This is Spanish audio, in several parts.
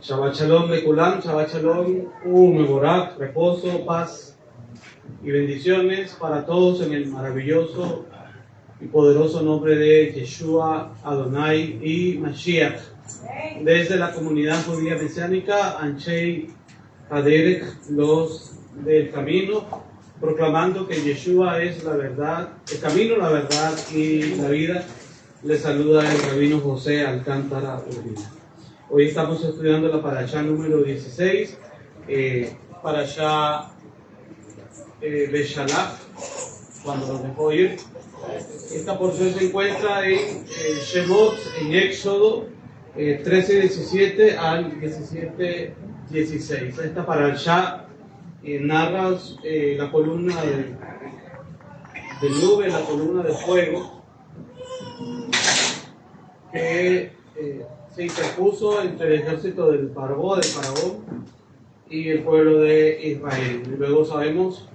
Shabbat Shalom Bekulam, Shabbat Shalom, Mevorach, reposo, paz y bendiciones para todos en el maravilloso y poderoso nombre de Yeshua, Adonai y Mashiach. Desde la comunidad judía mesiánica, Anshei Haderech, los del camino, proclamando que Yeshua es la verdad, el camino, la verdad y la vida. Les saluda el rabino José Alcántara Urbina. Hoy estamos estudiando la parashá número 16, parashá Beshalach, cuando nos dejó ir. Esta porción se encuentra en Shemot, en Éxodo 13:17 al 17:16. Esta parashá narra la columna de nube, la columna de fuego, que se interpuso entre el ejército del Faraón y el pueblo de Israel. Y luego sabemos,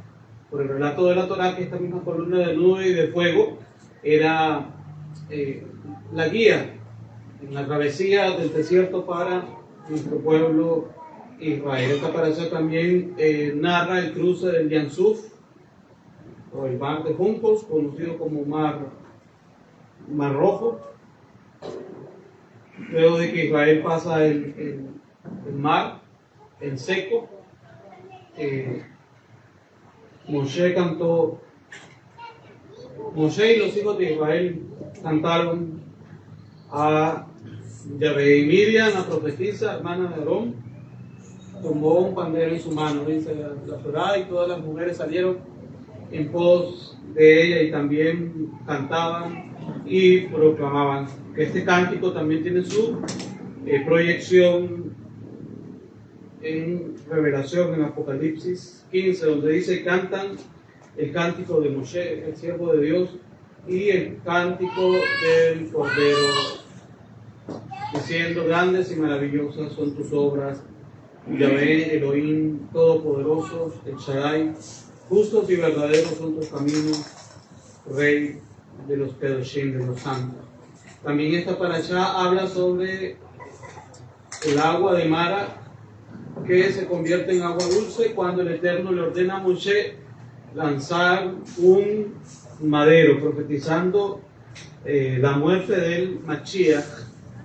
por el relato de la Torá, que esta misma columna de nube y de fuego era la guía en la travesía del desierto para nuestro pueblo Israel. Esta parasha también narra el cruce del Yam Suf, o el mar de juncos, conocido como Mar Rojo. Luego de que Israel pasa el mar en seco, Moshe y los hijos de Israel cantaron a Yahvé. Y Miriam, la profetisa, hermana de Aarón, tomó un pandero en su mano, dice la Torá, y todas las mujeres salieron en pos de ella y también cantaban y proclamaban. Que este cántico también tiene su proyección en Revelación, en Apocalipsis 15, donde dice: cantan el cántico de Moshe, el siervo de Dios, y el cántico del Cordero, diciendo: grandes y maravillosas son tus obras, Yahvé Elohim Todopoderoso, el Shaddai, justos y verdaderos son tus caminos, Rey de los Kedoshim, de los santos. También esta parashá habla sobre el agua de Mara, que se convierte en agua dulce cuando el Eterno le ordena a Moshe lanzar un madero, profetizando la muerte del Mashiach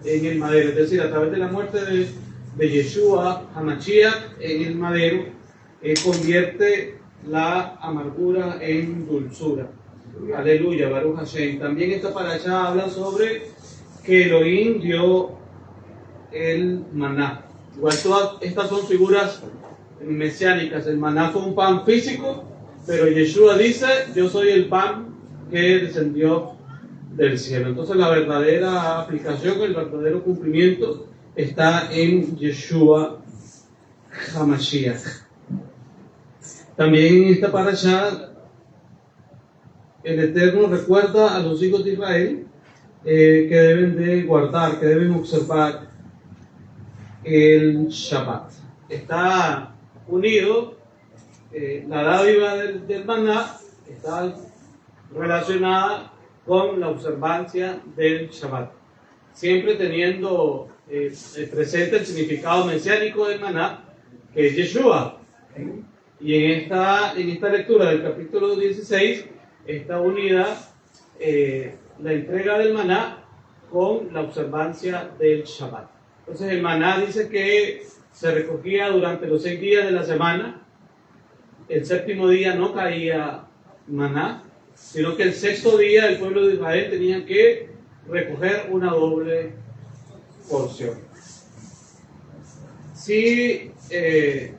en el madero. Es decir, a través de la muerte de Yeshua, Hamashiach en el madero, convierte la amargura en dulzura. Aleluya, Baruch Hashem. También esta parashá habla sobre que Elohim dio el maná. Igual todas estas son figuras mesiánicas. El maná fue un pan físico, pero Yeshua dice: yo soy el pan que descendió del cielo. Entonces la verdadera aplicación, el verdadero cumplimiento está en Yeshua Hamashiach. También en esta parashá el Eterno recuerda a los hijos de Israel que deben de guardar, que deben observar el Shabbat. Está unido, la dádiva del maná está relacionada con la observancia del Shabbat, siempre teniendo presente el significado mesiánico del maná, que es Yeshua. Y en esta lectura del capítulo 16 está unida la entrega del maná con la observancia del Shabbat. Entonces el maná dice que se recogía durante los 6 días de la semana. El séptimo día no caía maná, sino que el sexto día el pueblo de Israel tenía que recoger una doble porción. Si en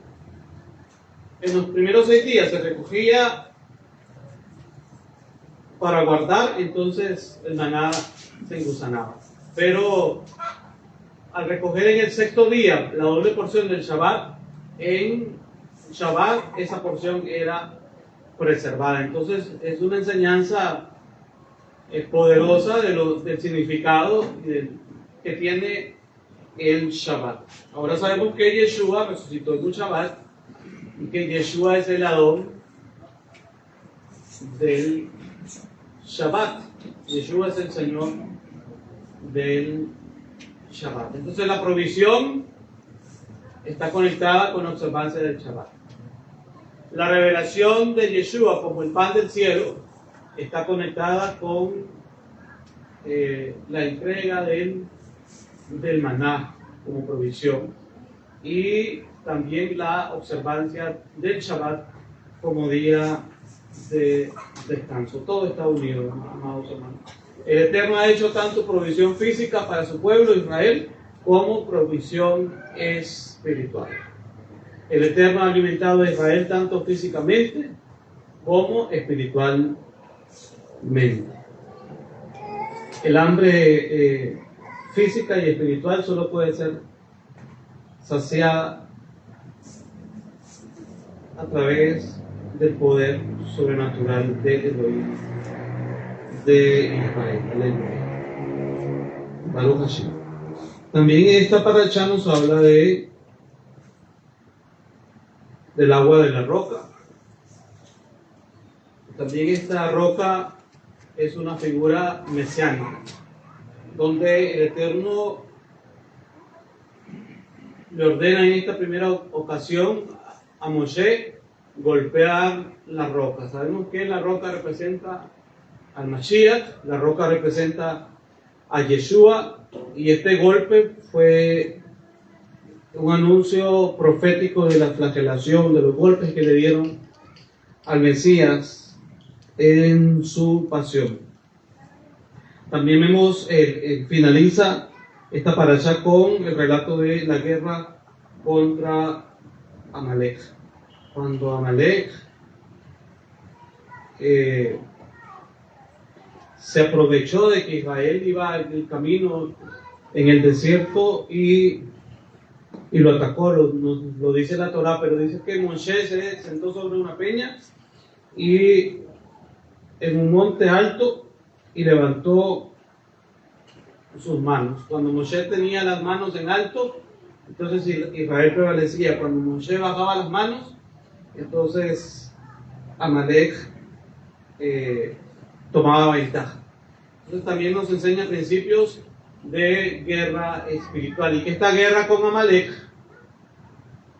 los primeros 6 días se recogía para guardar, entonces el maná se engusanaba. Pero al recoger en el sexto día la doble porción del Shabbat, en Shabbat esa porción era preservada. Entonces es una enseñanza poderosa del significado que tiene el Shabbat. Ahora sabemos que Yeshua resucitó en un Shabbat y que Yeshua es el Adón del Shabbat. Yeshua es el Señor del Shabbat. Entonces la provisión está conectada con la observancia del Shabbat. La revelación de Yeshua como el pan del cielo está conectada con la entrega del maná como provisión y también la observancia del Shabbat como día de descanso. Todo está unido, amados hermanos. El Eterno ha hecho tanto provisión física para su pueblo Israel como provisión espiritual. El Eterno ha alimentado a Israel tanto físicamente como espiritualmente. El hambre física y espiritual solo puede ser saciada a través del poder sobrenatural de Elohim, de Israel. Aleluya. Baruch Hashem. También esta paracha nos habla del agua de la roca. También esta roca es una figura mesiánica, donde el Eterno le ordena en esta primera ocasión a Moshe golpear la roca. Sabemos que la roca representa al Mashiach, la roca representa a Yeshua, y este golpe fue un anuncio profético de la flagelación, de los golpes que le dieron al Mesías en su pasión. También vemos, finaliza esta parasha con el relato de la guerra contra Amalek. Cuando Amalek se aprovechó de que Israel iba en el camino en el desierto y lo atacó, lo dice la Torá, pero dice que Moshe se sentó sobre una peña y en un monte alto y levantó sus manos. Cuando Moshe tenía las manos en alto, entonces Israel prevalecía. Cuando Moshe bajaba las manos, entonces Amalek tomaba ventaja. Entonces también nos enseña principios de guerra espiritual, y que esta guerra con Amalek,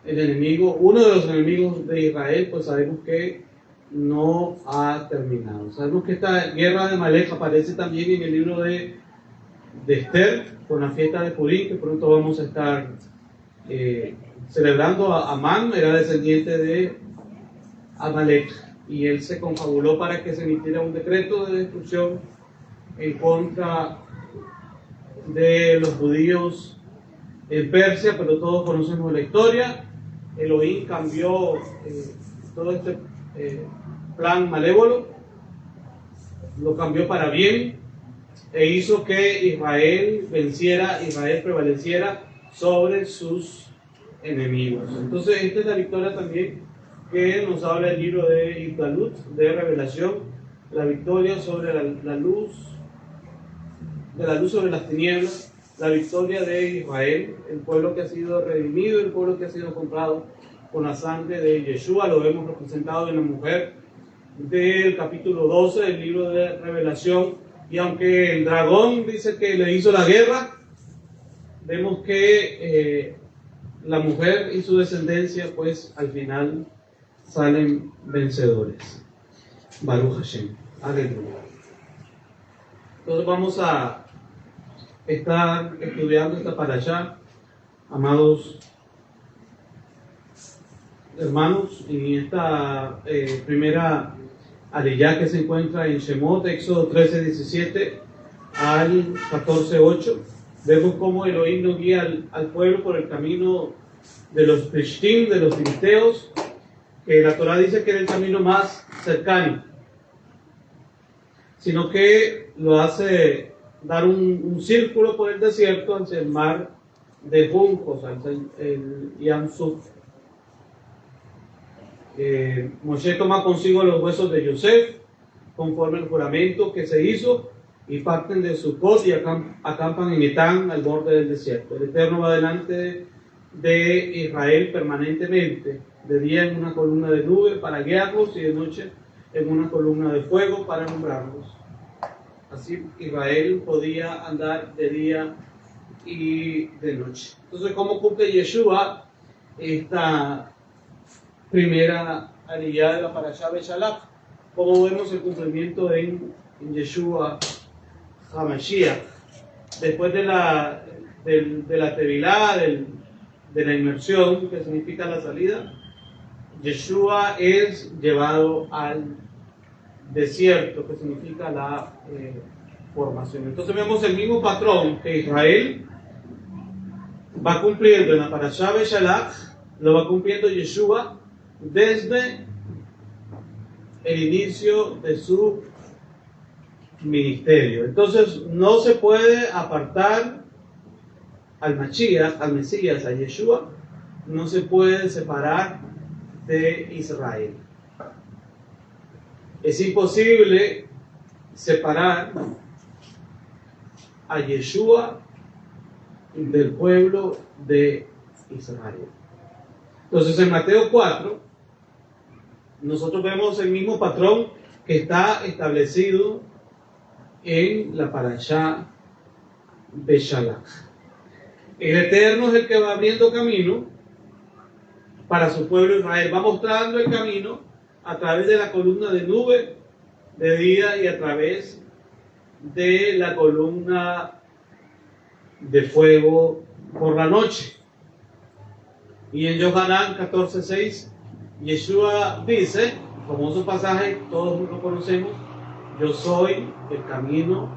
el enemigo, uno de los enemigos de Israel, pues sabemos que no ha terminado. Sabemos que esta guerra de Amalek aparece también en el libro de Esther, con la fiesta de Purim, que pronto vamos a estar celebrando. Amán era descendiente de Amalek, y él se confabuló para que se emitiera un decreto de destrucción en contra de los judíos en Persia, pero todos conocemos la historia. Elohim cambió todo este plan malévolo, lo cambió para bien, e hizo que Israel prevaleciera sobre sus enemigos. Entonces esta es la victoria también que nos habla el libro de Itzalut, de Revelación, la victoria sobre la luz, de la luz sobre las tinieblas, la victoria de Israel, el pueblo que ha sido redimido, el pueblo que ha sido comprado con la sangre de Yeshua. Lo vemos representado en la mujer del capítulo 12 del libro de Revelación. Y aunque el dragón dice que le hizo la guerra, vemos que la mujer y su descendencia, pues al final salen vencedores. Baruch Hashem. Aleluya. Entonces vamos a estar estudiando esta parashá, amados hermanos, en esta primera aliyá que se encuentra en Shemot, Éxodo 13:17 al 14:8. Vemos cómo Elohim nos guía al pueblo por el camino de los Plishtim, de los filisteos, que la Torá dice que era el camino más cercano, sino que lo hace dar un círculo por el desierto hacia el mar de juncos, hacia el Yam Suf. Moshe toma consigo los huesos de Yosef, conforme al juramento que se hizo, y parten de Sucot y acampan en Etán, al borde del desierto. El Eterno va delante de Israel permanentemente, de día en una columna de nube para guiarlos, y de noche en una columna de fuego para alumbrarlos. Así Israel podía andar de día y de noche. Entonces, ¿cómo cumple Yeshua esta primera aliyá de la Parashá Beshalach? ¿Cómo vemos el cumplimiento en Yeshua HaMashiach? Después de la tevilá, de la inmersión, que significa la salida, Yeshua es llevado al desierto, que significa la formación. Entonces vemos el mismo patrón que Israel va cumpliendo en la Parashá Beshalach, lo va cumpliendo Yeshua desde el inicio de su ministerio. Entonces no se puede apartar al Mashiach, al Mesías, a Yeshua, no se puede separar de Israel. Es imposible separar a Yeshua del pueblo de Israel. Entonces en Mateo 4 nosotros vemos el mismo patrón que está establecido en la Parashá Beshalach. El Eterno es el que va abriendo camino para su pueblo Israel, va mostrando el camino a través de la columna de nube de día y a través de la columna de fuego por la noche. Y en Yohanan 14:6, Yeshua dice, famoso pasaje, todos lo conocemos: yo soy el camino,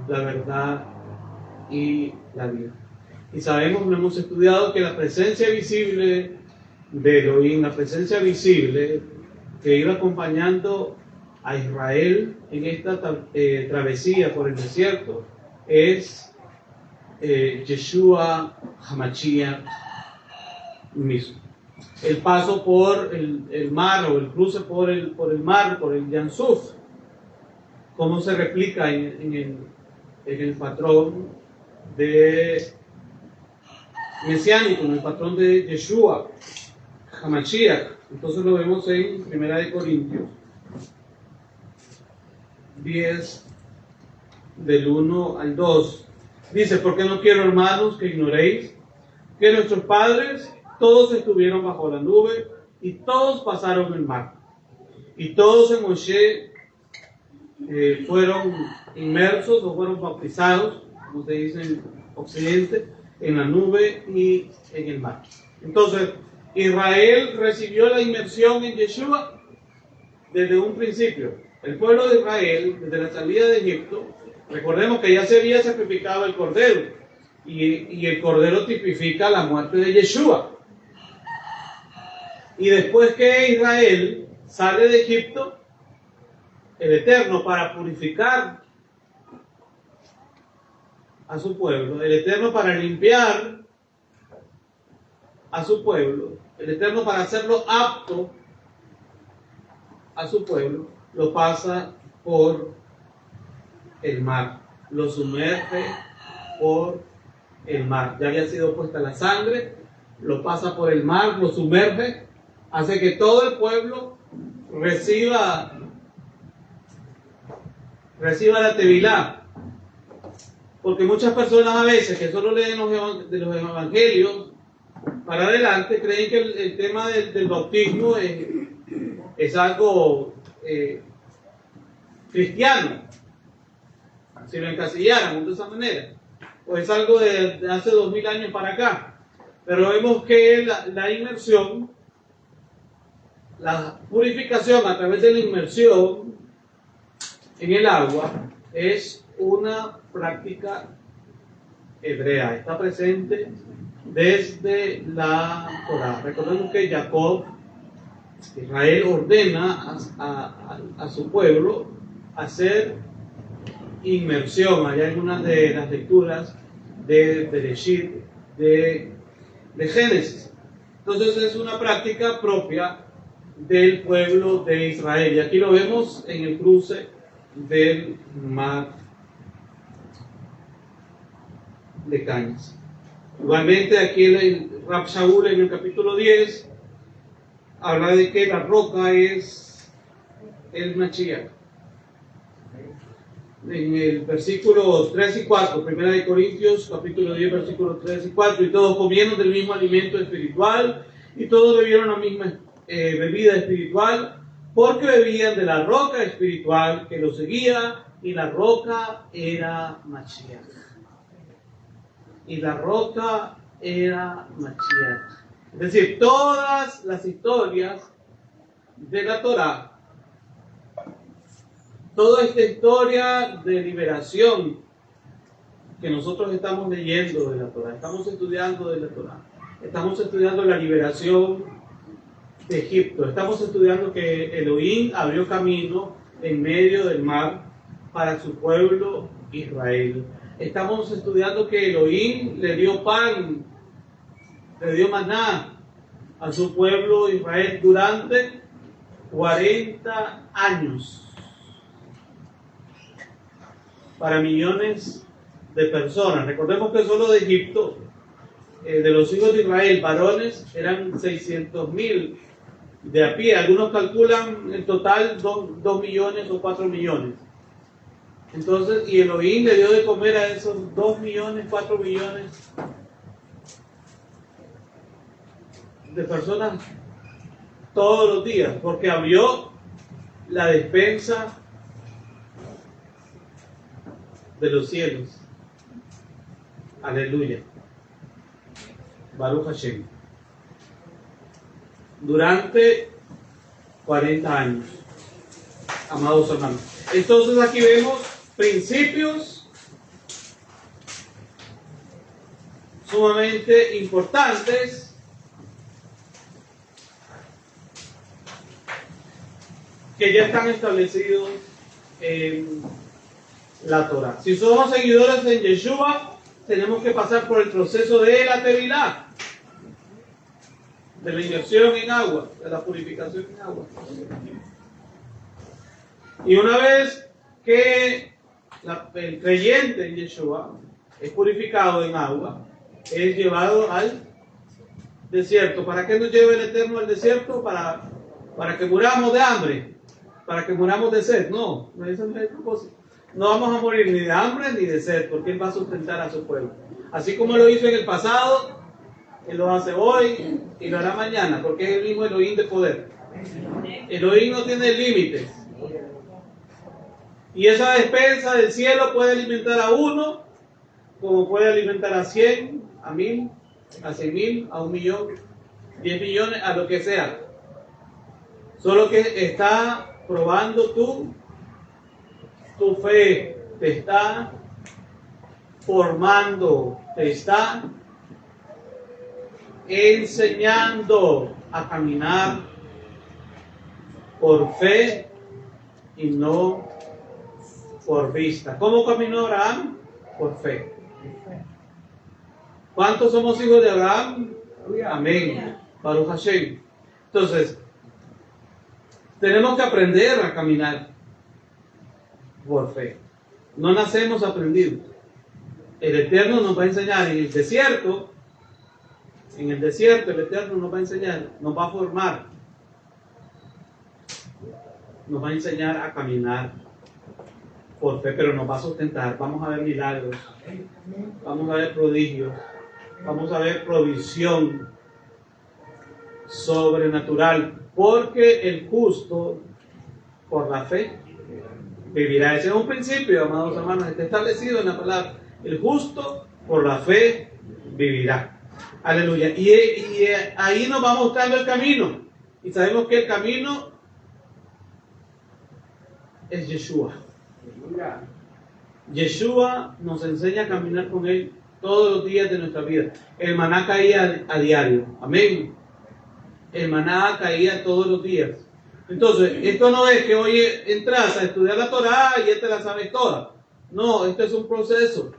la verdad y la vida. Y sabemos, lo hemos estudiado, que la presencia visible de Elohim, la presencia visible que iba acompañando a Israel en esta travesía por el desierto, es Yeshua HaMashiach mismo. El paso por el mar, o el cruce por el mar, por el Yam Suf, cómo se replica en el patrón de mesiánico, en el patrón de Yeshua HaMashiach. Entonces lo vemos en 1 Corintios 10, del 1 al 2. Dice: porque no quiero, hermanos, que ignoréis que nuestros padres todos estuvieron bajo la nube y todos pasaron el mar, y todos en Moshe fueron inmersos o fueron bautizados, como se dice en Occidente, en la nube y en el mar. Entonces, Israel recibió la inmersión en Yeshua desde un principio. El pueblo de Israel, desde la salida de Egipto, recordemos que ya se había sacrificado el cordero, y el cordero tipifica la muerte de Yeshua. Y después que Israel sale de Egipto, el Eterno, para purificar a su pueblo, el Eterno para limpiar a su pueblo, el Eterno para hacerlo apto a su pueblo, lo pasa por el mar, lo sumerge por el mar. Ya había sido puesta la sangre, lo pasa por el mar, lo sumerge, hace que todo el pueblo reciba la tevilá. Porque muchas personas a veces que solo leen de los evangelios para adelante creen que el tema del bautismo es algo cristiano, si lo encasillaran de esa manera, o es algo de hace 2000 años para acá. Pero vemos que la inmersión, la purificación a través de la inmersión en el agua, es una práctica hebrea, está presente desde la Torá. Recordemos que Israel ordena a su pueblo hacer inmersión. Hay algunas de las lecturas de Bereshit, de Génesis. Entonces es una práctica propia del pueblo de Israel, y aquí lo vemos en el cruce del mar de Cañas. Igualmente aquí el Rab Shaul, en el capítulo 10, habla de que la roca es el Mashiach. en el versículo 3 y 4, 1 de Corintios, capítulo 10, versículos 3 y 4, y todos comieron del mismo alimento espiritual, y todos bebieron la misma bebida espiritual, porque bebían de la roca espiritual que los seguía, y la roca era Mashiach. Y la roca era Mashiach. Es decir, todas las historias de la Torá, toda esta historia de liberación que nosotros estamos leyendo de la Torá, estamos estudiando de la Torá, estamos estudiando la liberación de Egipto, estamos estudiando que Elohim abrió camino en medio del mar para su pueblo Israel. Estamos estudiando que Elohim le dio pan, le dio maná a su pueblo Israel durante 40 años. Para millones de personas. Recordemos que solo de Egipto, de los hijos de Israel, varones, eran 600,000 de a pie. Algunos calculan en total 2 millones o 4 millones. Entonces, y Elohim le dio de comer a esos 2 millones, 4 millones de personas todos los días, porque abrió la despensa de los cielos. Aleluya. Baruch Hashem. Durante 40 años, amados hermanos. Entonces aquí vemos principios sumamente importantes que ya están establecidos en la Torah. Si somos seguidores de Yeshua, tenemos que pasar por el proceso de la tevilá, de la inmersión en agua, de la purificación en agua. Y una vez que el creyente en Yeshua es purificado en agua, es llevado al desierto. ¿Para qué nos lleva el Eterno al desierto? Para que muramos de hambre, para que muramos de sed. No, ese no es el propósito. No vamos a morir ni de hambre ni de sed, porque Él va a sustentar a su pueblo. Así como lo hizo en el pasado, Él lo hace hoy y lo hará mañana, porque es el mismo Elohim de poder. Elohim no tiene límites. Y esa despensa del cielo puede alimentar a uno, como puede alimentar a 100, a 1000, a 100,000, a 1,000,000, 10 millones, a lo que sea. Solo que está probando tu fe, te está formando, te está enseñando a caminar por fe y no por vista. ¿Cómo caminó Abraham? Por fe. ¿Cuántos somos hijos de Abraham? Amén. Baruch Hashem. Entonces, tenemos que aprender a caminar por fe. No nacemos aprendidos. El Eterno nos va a enseñar en el desierto. En el desierto el Eterno nos va a enseñar, nos va a formar, nos va a enseñar a caminar por fe, pero nos va a sustentar. Vamos a ver milagros, vamos a ver prodigios, vamos a ver provisión sobrenatural, porque el justo por la fe vivirá. Ese es un principio, amados hermanos, está establecido en la palabra. El justo por la fe vivirá. Aleluya. Y ahí nos va mostrando el camino. Y sabemos que el camino es Yeshua. Yeshua nos enseña a caminar con Él todos los días de nuestra vida. El maná caía a diario. Amén. El maná caía todos los días. Entonces, esto no es que hoy entras a estudiar la Torah y ya te la sabes toda. No, esto es un proceso.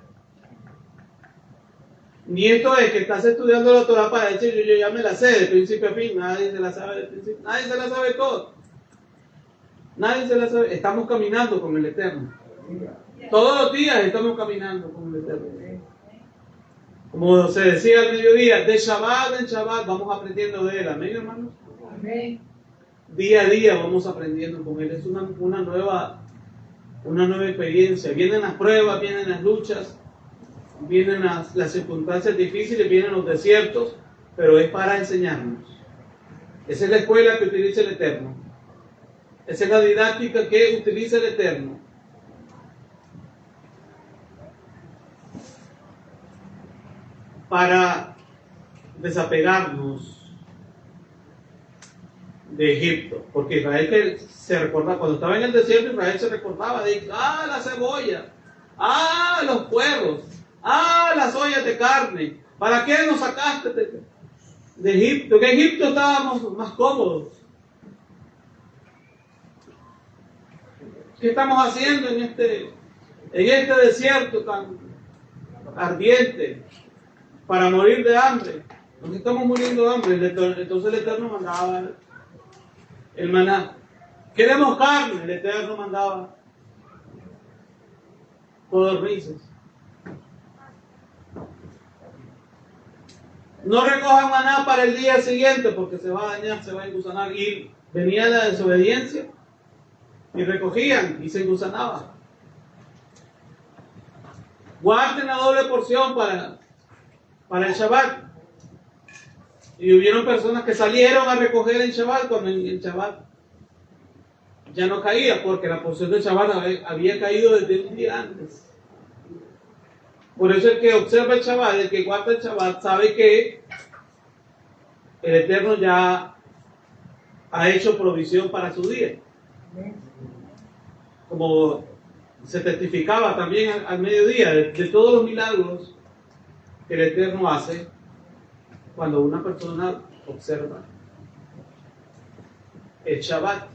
Ni esto es que estás estudiando la Torah para decir yo ya me la sé de principio a fin. Nadie se la sabe de principio. Nadie se la sabe todo. Nadie se la sabe. Estamos caminando con el Eterno. Todos los días estamos caminando con el Eterno. Como se decía al mediodía, de Shabbat en Shabbat vamos aprendiendo de Él. Amén, hermanos. Amén. Día a día vamos aprendiendo con Él. Es una nueva una nueva experiencia. Vienen las pruebas, vienen las luchas, vienen las circunstancias difíciles, vienen los desiertos, pero es para enseñarnos. Esa es la escuela que utiliza el Eterno. Esa es la didáctica que utiliza el Eterno. Para desapegarnos de Egipto, porque Israel que se recuerda, cuando estaba en el desierto, Israel se recordaba de la cebolla, los puerros, las ollas de carne. ¿Para qué nos sacaste de Egipto? Que en Egipto estábamos más cómodos. ¿Qué estamos haciendo en este desierto tan ardiente para morir de hambre? Nos estamos muriendo de hambre. Entonces el Eterno mandaba el maná. Queremos carne. El Eterno mandaba codornices. No recojan maná para el día siguiente porque se va a dañar, se va a engusanar. Y venía la desobediencia y recogían y se engusanaba. Guarden la doble porción para el Shabbat. Y hubieron personas que salieron a recoger en Shabbat cuando el Shabbat ya no caía, porque la porción del Shabbat había caído desde un día antes. Por eso el que observa el Shabbat, el que guarda el Shabbat, sabe que el Eterno ya ha hecho provisión para su día. Como se testificaba también al mediodía de todos los milagros que el Eterno hace cuando una persona observa el Shabbat.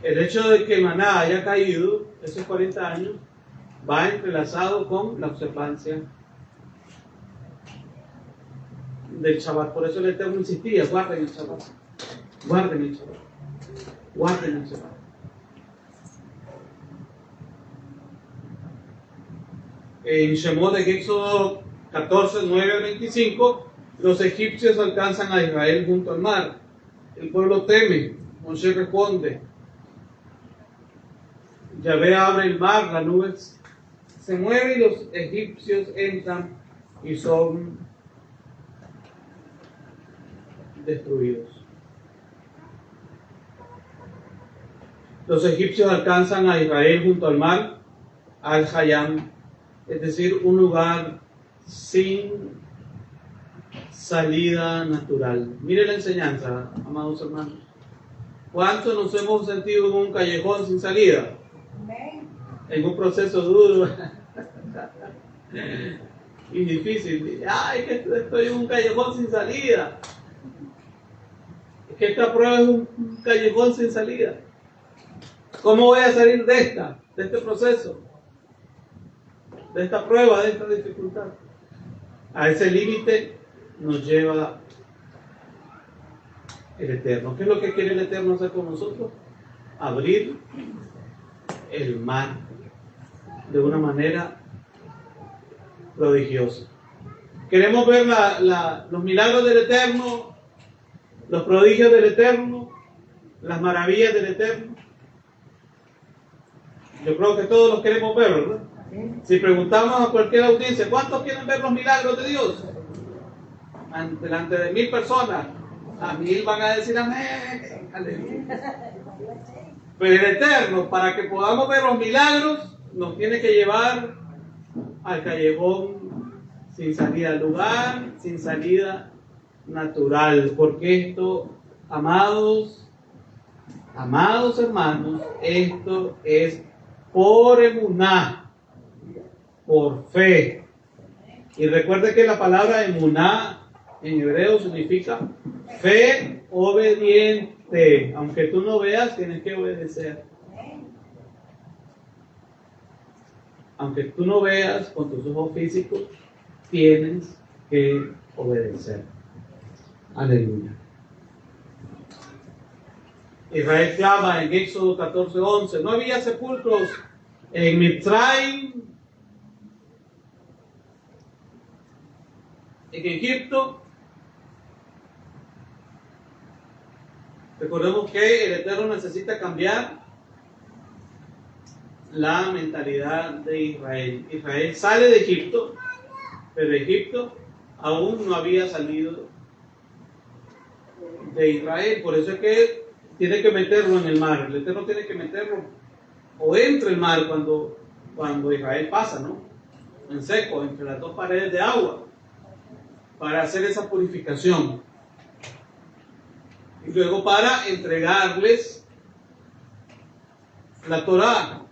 El hecho de que maná haya caído esos 40 años va entrelazado con la observancia del Shabbat. Por eso el Eterno insistía: guarden el Shabbat, guarden el Shabbat, guarden el Shabbat. En Shemot, en Éxodo 14, 9 al 25, los egipcios alcanzan a Israel junto al mar. El pueblo teme. Moshe responde: Yahvé abre el mar, la nube se mueve y los egipcios entran y son destruidos. Los egipcios alcanzan a Israel junto al mar, Al-Hayam, es decir, un lugar sin salida natural. Mire la enseñanza, amados hermanos. ¿Cuántos nos hemos sentido en un callejón sin salida? En un proceso duro y difícil. ¡Ay, que estoy en un callejón sin salida! Es que esta prueba es un callejón sin salida. ¿Cómo voy a salir de este proceso? De esta prueba, de esta dificultad. A ese límite nos lleva el Eterno. ¿Qué es lo que quiere el Eterno hacer con nosotros? Abrir el mar de una manera prodigiosa. Queremos ver los milagros del Eterno, los prodigios del Eterno, las maravillas del Eterno. Yo creo que todos los queremos ver, ¿verdad? Si preguntamos a cualquier audiencia, ¿cuántos quieren ver los milagros de Dios? Delante de 1000 personas, a 1000 van a decir amén. Aleluya. Pero el Eterno, para que podamos ver los milagros, nos tiene que llevar al callejón sin salida, al lugar sin salida natural. Porque esto, amados hermanos, esto es por emuná, por fe. Y recuerde que la palabra emuná en hebreo significa fe obediente. Aunque tú no veas, tienes que obedecer. Aunque tú no veas con tus ojos físicos, tienes que obedecer. Aleluya. Israel clama en Éxodo 14:11. No había sepulcros en Mitzrayim, En Egipto, recordemos que el Eterno necesita cambiar la mentalidad de Israel. Israel sale de Egipto, pero Egipto aún no había salido de Israel. Por eso es que tiene que meterlo en el mar. El Eterno tiene que meterlo o entre el mar cuando Israel pasa, ¿no? En seco, entre las dos paredes de agua, para hacer esa purificación. Y luego para entregarles la Torá,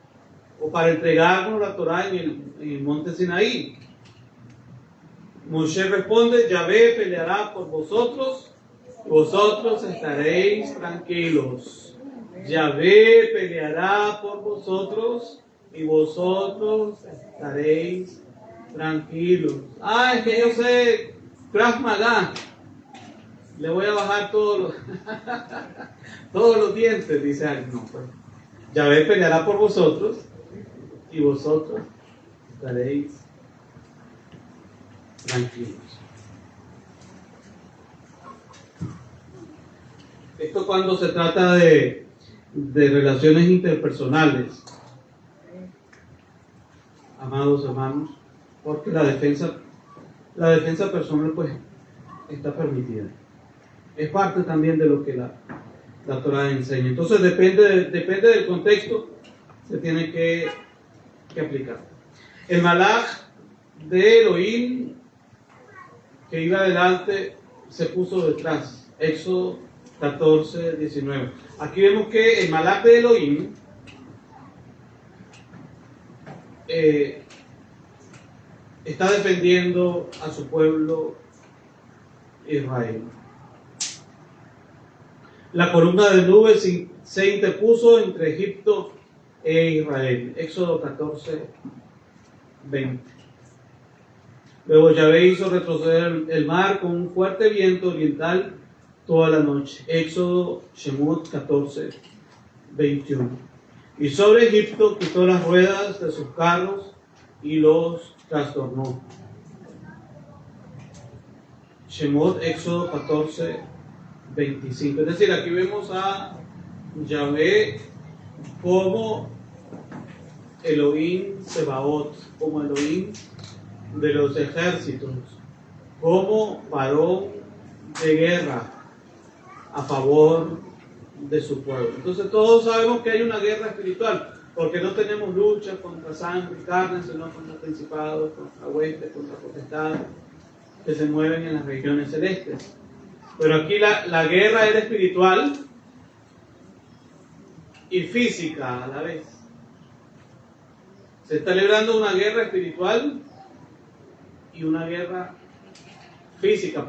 o para entregarnos la Torá en el monte Sinaí. Moshe responde: Yahvé peleará por vosotros, vosotros estaréis tranquilos. Yahvé peleará por vosotros y vosotros estaréis tranquilos. Es que yo sé Krav Maga. Le voy a bajar todos los dientes, dice alguien. No, pues Yahvé peleará por vosotros y vosotros estaréis tranquilos. Esto cuando se trata de relaciones interpersonales, amados hermanos, porque la defensa personal pues está permitida. Es parte también de lo que la Torá enseña. Entonces depende del contexto, se tiene que aplicar. El malaj de Elohim que iba adelante se puso detrás. Éxodo 14, 19. Aquí vemos que el malaj de Elohim está defendiendo a su pueblo Israel. La columna de nubes se interpuso entre Egipto e Israel. Éxodo 14, 20. Luego Yahvé hizo retroceder el mar con un fuerte viento oriental toda la noche. Éxodo Shemot 14, 21. Y sobre Egipto quitó las ruedas de sus carros y los trastornó. Shemot, Éxodo 14, 25. Es decir, aquí vemos a Yahvé como Elohim Sebaot, como Elohim de los ejércitos, como varón de guerra a favor de su pueblo. Entonces todos sabemos que hay una guerra espiritual, porque no tenemos lucha contra sangre y carne, sino contra principados, contra huestes, contra potestades que se mueven en las regiones celestes. Pero aquí la guerra era espiritual y física a la vez. Se está librando una guerra espiritual y una guerra física.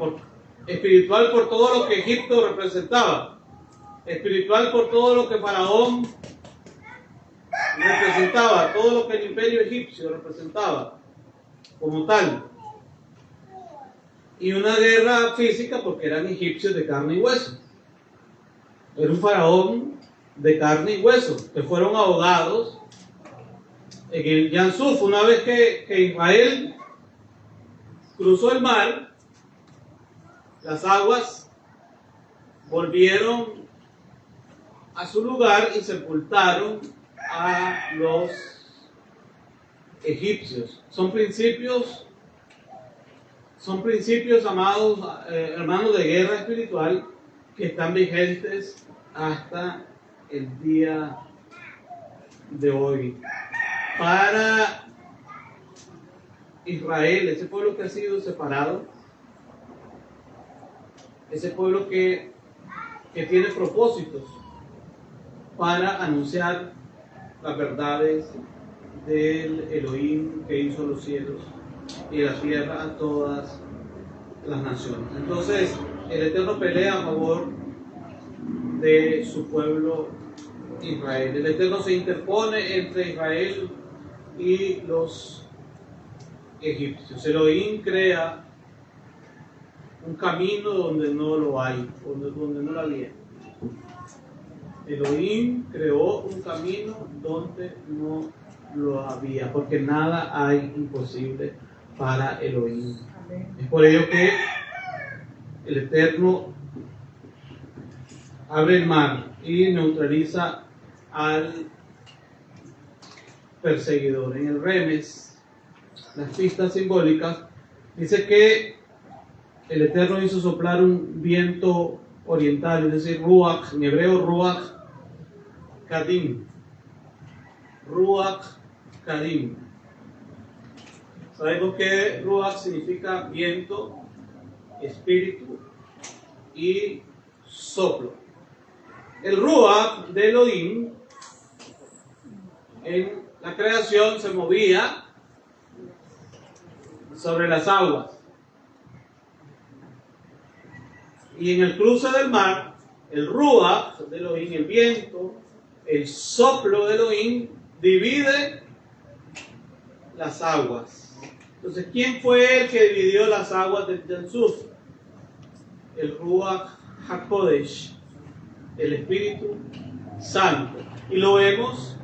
Espiritual por todo lo que Egipto representaba. Espiritual por todo lo que Faraón representaba, todo lo que el imperio egipcio representaba como tal. Y una guerra física porque eran egipcios de carne y hueso. Era un faraón de carne y hueso que fueron ahogados en el Yam Suf. Una vez que Israel cruzó el mar, las aguas volvieron a su lugar y sepultaron a los egipcios. Son principios, amados hermanos, de guerra espiritual que están vigentes hasta el día de hoy. Para Israel, ese pueblo que ha sido separado, ese pueblo que tiene propósitos para anunciar las verdades del Elohim que hizo los cielos y la tierra a todas las naciones. Entonces, el Eterno pelea a favor de su pueblo Israel. El Eterno se interpone entre Israel y los egipcios. Elohim crea un camino donde no lo hay, donde no lo había. Elohim creó un camino donde no lo había, porque nada hay imposible para Elohim. Es por ello que el Eterno abre el mar y neutraliza al perseguidor. En el Remes, las pistas simbólicas, dice que el Eterno hizo soplar un viento oriental, es decir, Ruach, en hebreo Ruach Kadim. Ruach Kadim. Sabemos que Ruach significa viento, espíritu y soplo. El Ruach de Elohim en la creación se movía sobre las aguas. Y en el cruce del mar, el Ruach de Elohim, el viento, el soplo de Elohim, divide las aguas. Entonces, ¿quién fue el que dividió las aguas del sur? El Ruach HaKodesh, el Espíritu Santo. Y lo vemos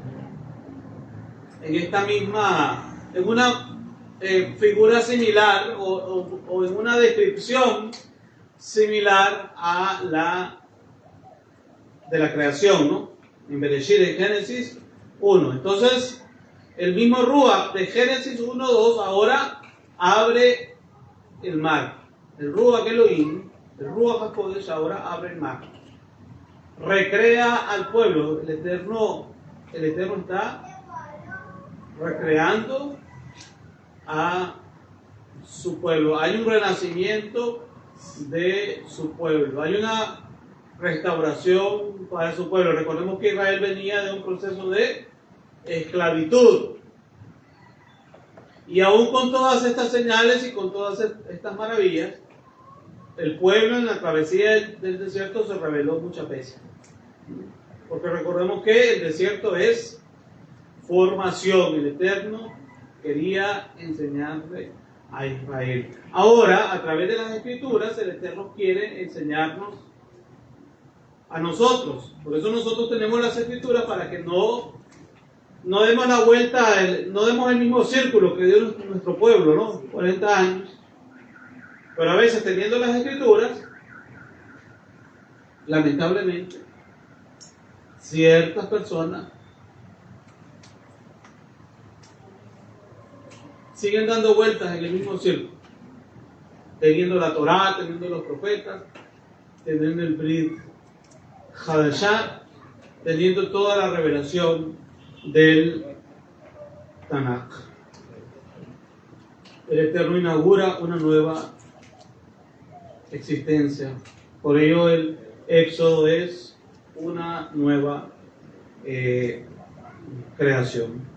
en esta misma, en una figura similar o en una descripción similar a la de la creación, ¿no? En Bereshit, en Génesis 1. Entonces, el mismo Ruach de Génesis 1:2 ahora abre el mar. El Ruach Elohim, el Ruach HaKodesh ahora abre el mar. Recrea al pueblo. El Eterno está recreando a su pueblo. Hay un renacimiento de su pueblo. Hay una restauración para su pueblo. Recordemos que Israel venía de un proceso de esclavitud. Y aún con todas estas señales y con todas estas maravillas, el pueblo en la travesía del desierto se rebeló muchas veces. Porque recordemos que el desierto es formación. El Eterno quería enseñarle a Israel. Ahora, a través de las Escrituras, el Eterno quiere enseñarnos a nosotros. Por eso nosotros tenemos las Escrituras, para que no demos la vuelta, no demos el mismo círculo que dio nuestro pueblo, ¿no? 40 años. Pero a veces, teniendo las Escrituras, lamentablemente, ciertas personas siguen dando vueltas en el mismo círculo, teniendo la Torá, teniendo los profetas, teniendo el Brit Hadashah, teniendo toda la revelación del Tanakh. El Eterno inaugura una nueva existencia. Por ello el Éxodo es una nueva creación.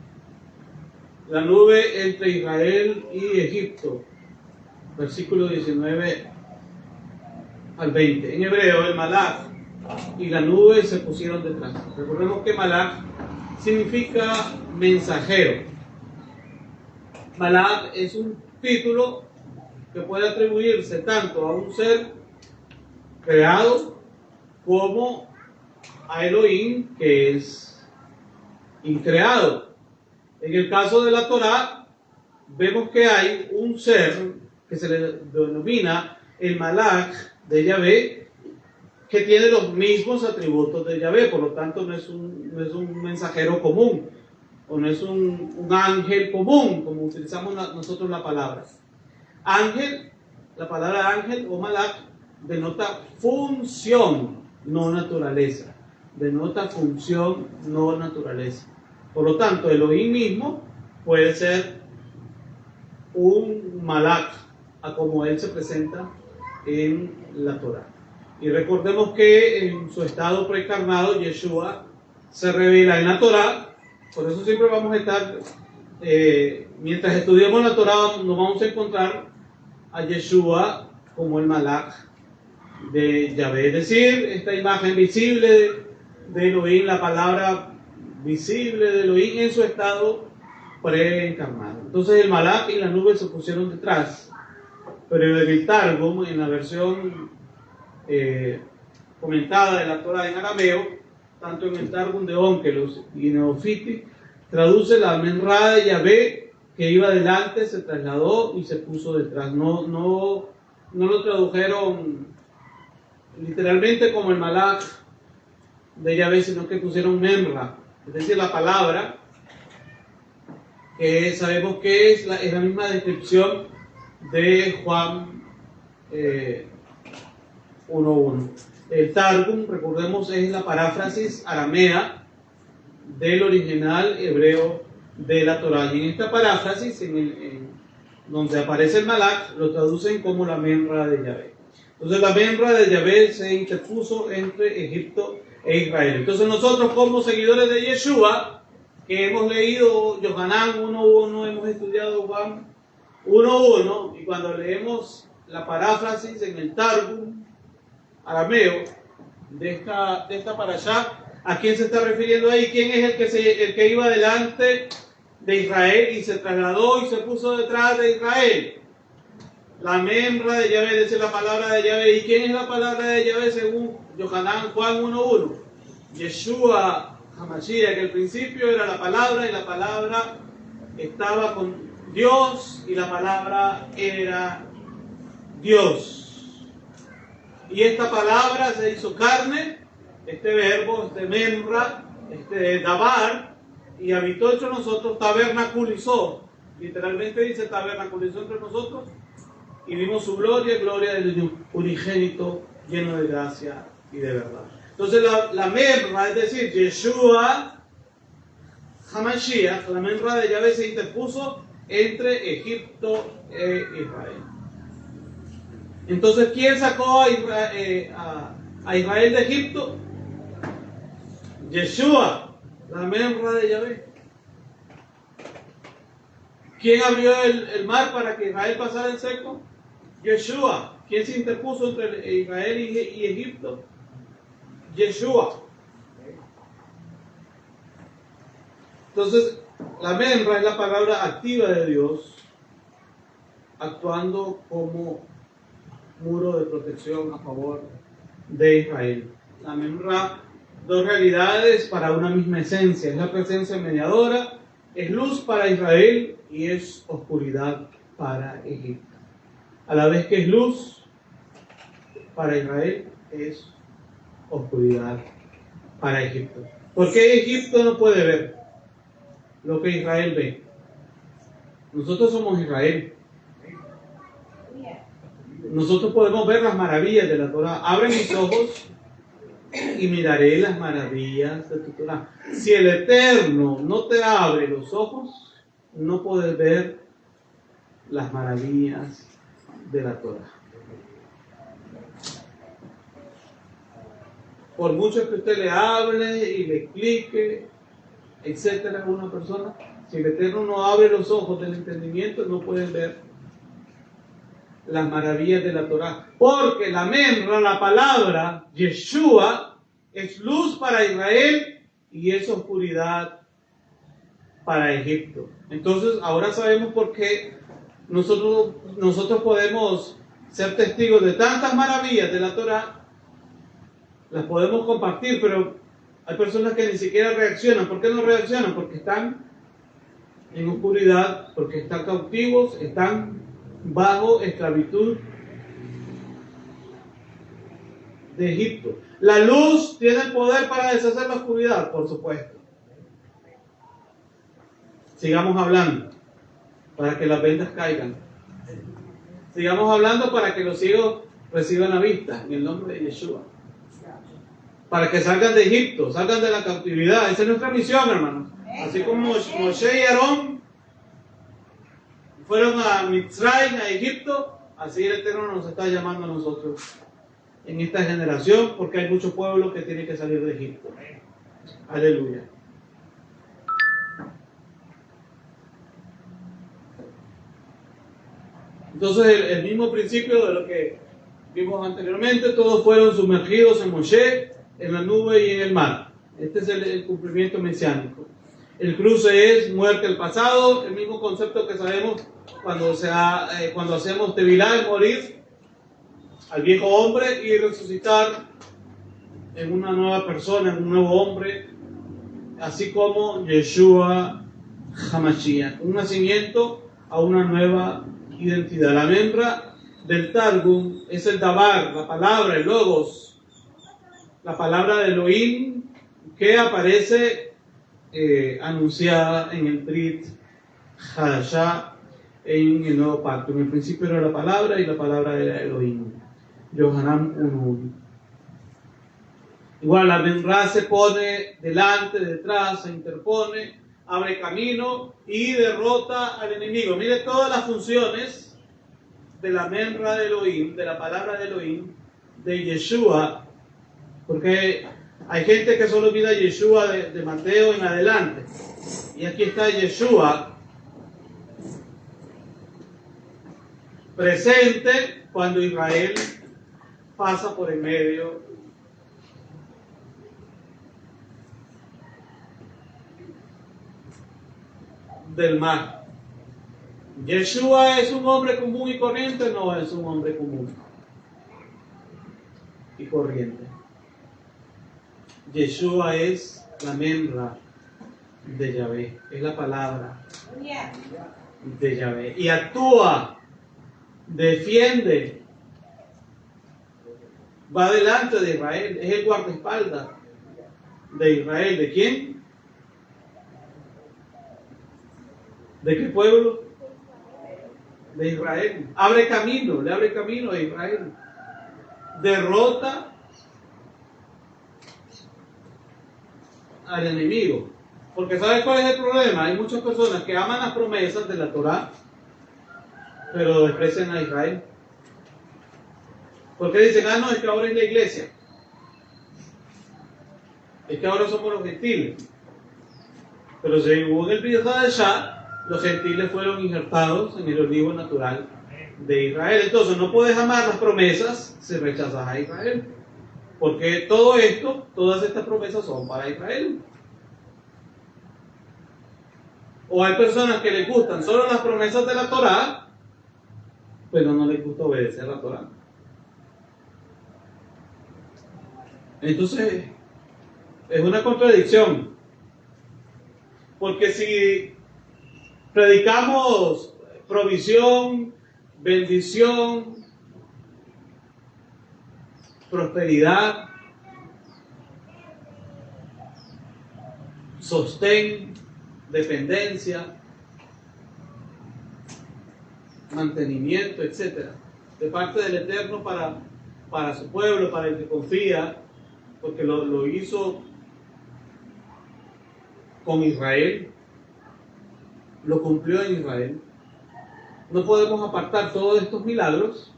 La nube entre Israel y Egipto, versículo 19 al 20. En hebreo, el Malach y la nube se pusieron detrás. Recordemos que Malach significa mensajero. Malach es un título que puede atribuirse tanto a un ser creado como a Elohim, que es increado. En el caso de la Torá, vemos que hay un ser que se le denomina el Malach de Yahvé, que tiene los mismos atributos de Yahvé. Por lo tanto, no es un mensajero común, o no es un ángel común, como utilizamos nosotros la palabra. Ángel, la palabra ángel o Malach denota función, no naturaleza. Denota función, no naturaleza. Por lo tanto, Elohim mismo puede ser un Malach, a como él se presenta en la Torá. Y recordemos que en su estado preencarnado, Yeshua se revela en la Torá. Por eso siempre vamos a estar, mientras estudiamos la Torá, nos vamos a encontrar a Yeshua como el Malach de Yahvé. Es decir, esta imagen visible de Elohim, la palabra visible de Elohim en su estado preencarnado. Entonces el Malach y la nube se pusieron detrás. Pero en el Targum, en la versión comentada de la Torá en arameo, tanto en el Targum de Onkelos y Neofiti, traduce la menra de Yahvé que iba delante se trasladó y se puso detrás. No lo tradujeron literalmente como el malach de Yahvé, sino que pusieron memra, es decir, la palabra, que sabemos que es la misma descripción de Juan 1.1. El Targum, recordemos, es la paráfrasis aramea del original hebreo de la Torá. Y en esta paráfrasis, donde aparece el malach, lo traducen como la memra de Yahvé. Entonces la memra de Yahvé se interpuso entre Egipto e Israel. Entonces nosotros, como seguidores de Yeshua, que hemos leído Yohanan 1.1, hemos estudiado Juan 1.1, y cuando leemos la paráfrasis en el Targum arameo de esta parashá, ¿a quién se está refiriendo ahí? ¿Quién es el que iba delante de Israel y se trasladó y se puso detrás de Israel? La membra de Yahvé, es decir, la palabra de Yahvé. ¿Y quién es la palabra de Yahvé según Yohanan Juan 1.1? Yeshua HaMashiach, que al principio era la palabra, y la palabra estaba con Dios, y la palabra era Dios. Y esta palabra se hizo carne, este verbo, este membra, este dabar, y habitó entre nosotros, tabernaculizó. Literalmente dice tabernaculizó entre nosotros, y vimos su gloria, gloria del unigénito, lleno de gracia y de verdad. Entonces la membra, es decir, Yeshua HaMashiach, la membra de Yahvé, se interpuso entre Egipto e Israel. Entonces, ¿quién sacó a Israel de Egipto? Yeshua, la membra de Yahvé. ¿Quién abrió el mar para que Israel pasara en seco? Yeshua. ¿Quién se interpuso entre Israel y Egipto? Yeshua. Entonces, la membra es la palabra activa de Dios, actuando como muro de protección a favor de Israel. La membra, dos realidades para una misma esencia. Es la presencia mediadora, es luz para Israel y es oscuridad para Egipto. A la vez que es luz para Israel, es oscuridad para Egipto. ¿Por qué Egipto no puede ver lo que Israel ve? Nosotros somos Israel. Nosotros podemos ver las maravillas de la Torah. Abre mis ojos y miraré las maravillas de tu Torah. Si el Eterno no te abre los ojos, no puedes ver las maravillas de la Torah. Por mucho que usted le hable y le explique, etcétera, a una persona, si el Eterno no abre los ojos del entendimiento, no pueden ver las maravillas de la Torah. Porque la membra, la palabra Yeshua, es luz para Israel y es oscuridad para Egipto. Entonces, ahora sabemos por qué nosotros podemos ser testigos de tantas maravillas de la Torah. Las podemos compartir, pero hay personas que ni siquiera reaccionan. ¿Por qué no reaccionan? Porque están en oscuridad, porque están cautivos, están bajo esclavitud de Egipto. La luz tiene el poder para deshacer la oscuridad, por supuesto. Sigamos hablando para que las vendas caigan. Sigamos hablando para que los ciegos reciban la vista en el nombre de Yeshua. Para que salgan de Egipto, salgan de la cautividad. Esa es nuestra misión, hermanos. Así como Moshe y Aarón fueron a Mitzrayim, a Egipto, así el Eterno nos está llamando a nosotros en esta generación, porque hay mucho pueblo que tiene que salir de Egipto. Aleluya. Entonces, el mismo principio de lo que vimos anteriormente, todos fueron sumergidos en Moshe, en la nube y en el mar. Este es el cumplimiento mesiánico. El cruce es muerte al pasado, el mismo concepto que sabemos cuando hacemos tevilá, es morir al viejo hombre y resucitar en una nueva persona, en un nuevo hombre, así como Yeshua Hamashiach, un nacimiento a una nueva identidad. La membra del Targum es el Dabar, la palabra, el Logos, la palabra de Elohim que aparece anunciada en el Brit Hadashah, en el Nuevo Pacto. En el principio era la palabra y la palabra era Elohim. Yohanan 1:1. Igual la Memra se pone delante, detrás, se interpone, abre camino y derrota al enemigo. Mire todas las funciones de la Memra de Elohim, de la palabra de Elohim, de Yeshua, porque hay gente que solo mira a Yeshua de Mateo en adelante. Y aquí está Yeshua presente cuando Israel pasa por el medio del mar. Yeshua es un hombre común y corriente, no es un hombre común y corriente. Yeshua es la membra de Yahvé, es la palabra de Yahvé. Y actúa, defiende, va delante de Israel, es el guardaespaldas de Israel. ¿De quién? ¿De qué pueblo? De Israel. Abre camino, le abre camino a Israel. Derrota al enemigo. Porque ¿sabes cuál es el problema? Hay muchas personas que aman las promesas de la Torá, pero desprecian a Israel. Porque dicen, no, es que ahora es la iglesia. Es que ahora somos los gentiles. Pero según el Brit Hadashah, los gentiles fueron injertados en el olivo natural de Israel. Entonces no puedes amar las promesas si rechazas a Israel. Porque todo esto, todas estas promesas son para Israel. O hay personas que les gustan solo las promesas de la Torá, pero no les gusta obedecer la Torá. Entonces, es una contradicción. Porque si predicamos provisión, bendición, prosperidad, sostén, dependencia, mantenimiento, etc., de parte del Eterno para su pueblo, para el que confía, porque lo hizo con Israel, lo cumplió en Israel. No podemos apartar todos estos milagros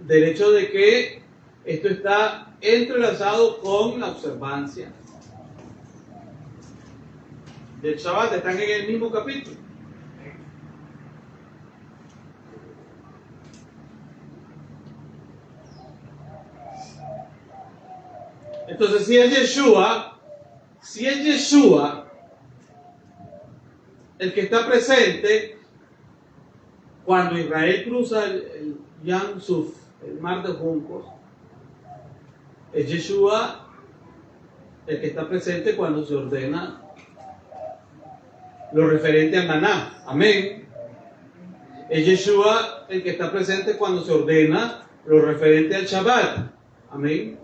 del hecho de que esto está entrelazado con la observancia del Shabbat. Están en el mismo capítulo. Entonces, si es Yeshua el que está presente cuando Israel cruza el Yam Suf, el mar de juncos, es Yeshua el que está presente cuando se ordena lo referente al maná. Amén. Es Yeshua el que está presente cuando se ordena lo referente al Shabbat. Amén.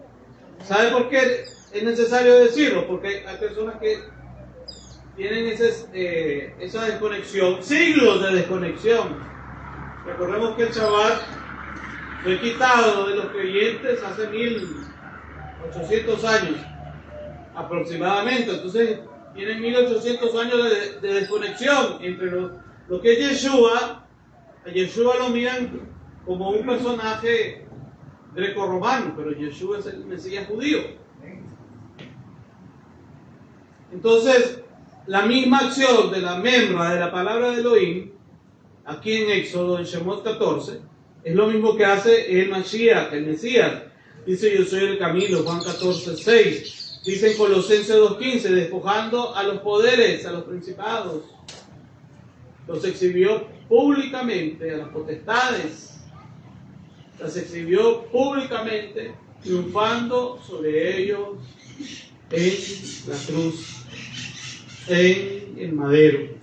¿Sabe por qué es necesario decirlo? Porque hay personas que tienen esa desconexión, siglos de desconexión. Recordemos que el Shabbat fue quitado de los creyentes hace 1800 años aproximadamente. Entonces tienen 1800 años de desconexión entre lo que es Yeshua. A Yeshua lo miran como un personaje greco-romano, pero Yeshua es el Mesías judío. Entonces, la misma acción de la membra de la palabra de Elohim, aquí en Éxodo, en Shemot 14, es lo mismo que hace el Mashiach, el Mesías. Dice, yo soy el camino, Juan 14:6. Dice en Colosenses 2:15, despojando a los poderes, a los principados. Los exhibió públicamente, a las potestades. Las exhibió públicamente, triunfando sobre ellos en la cruz, en el madero.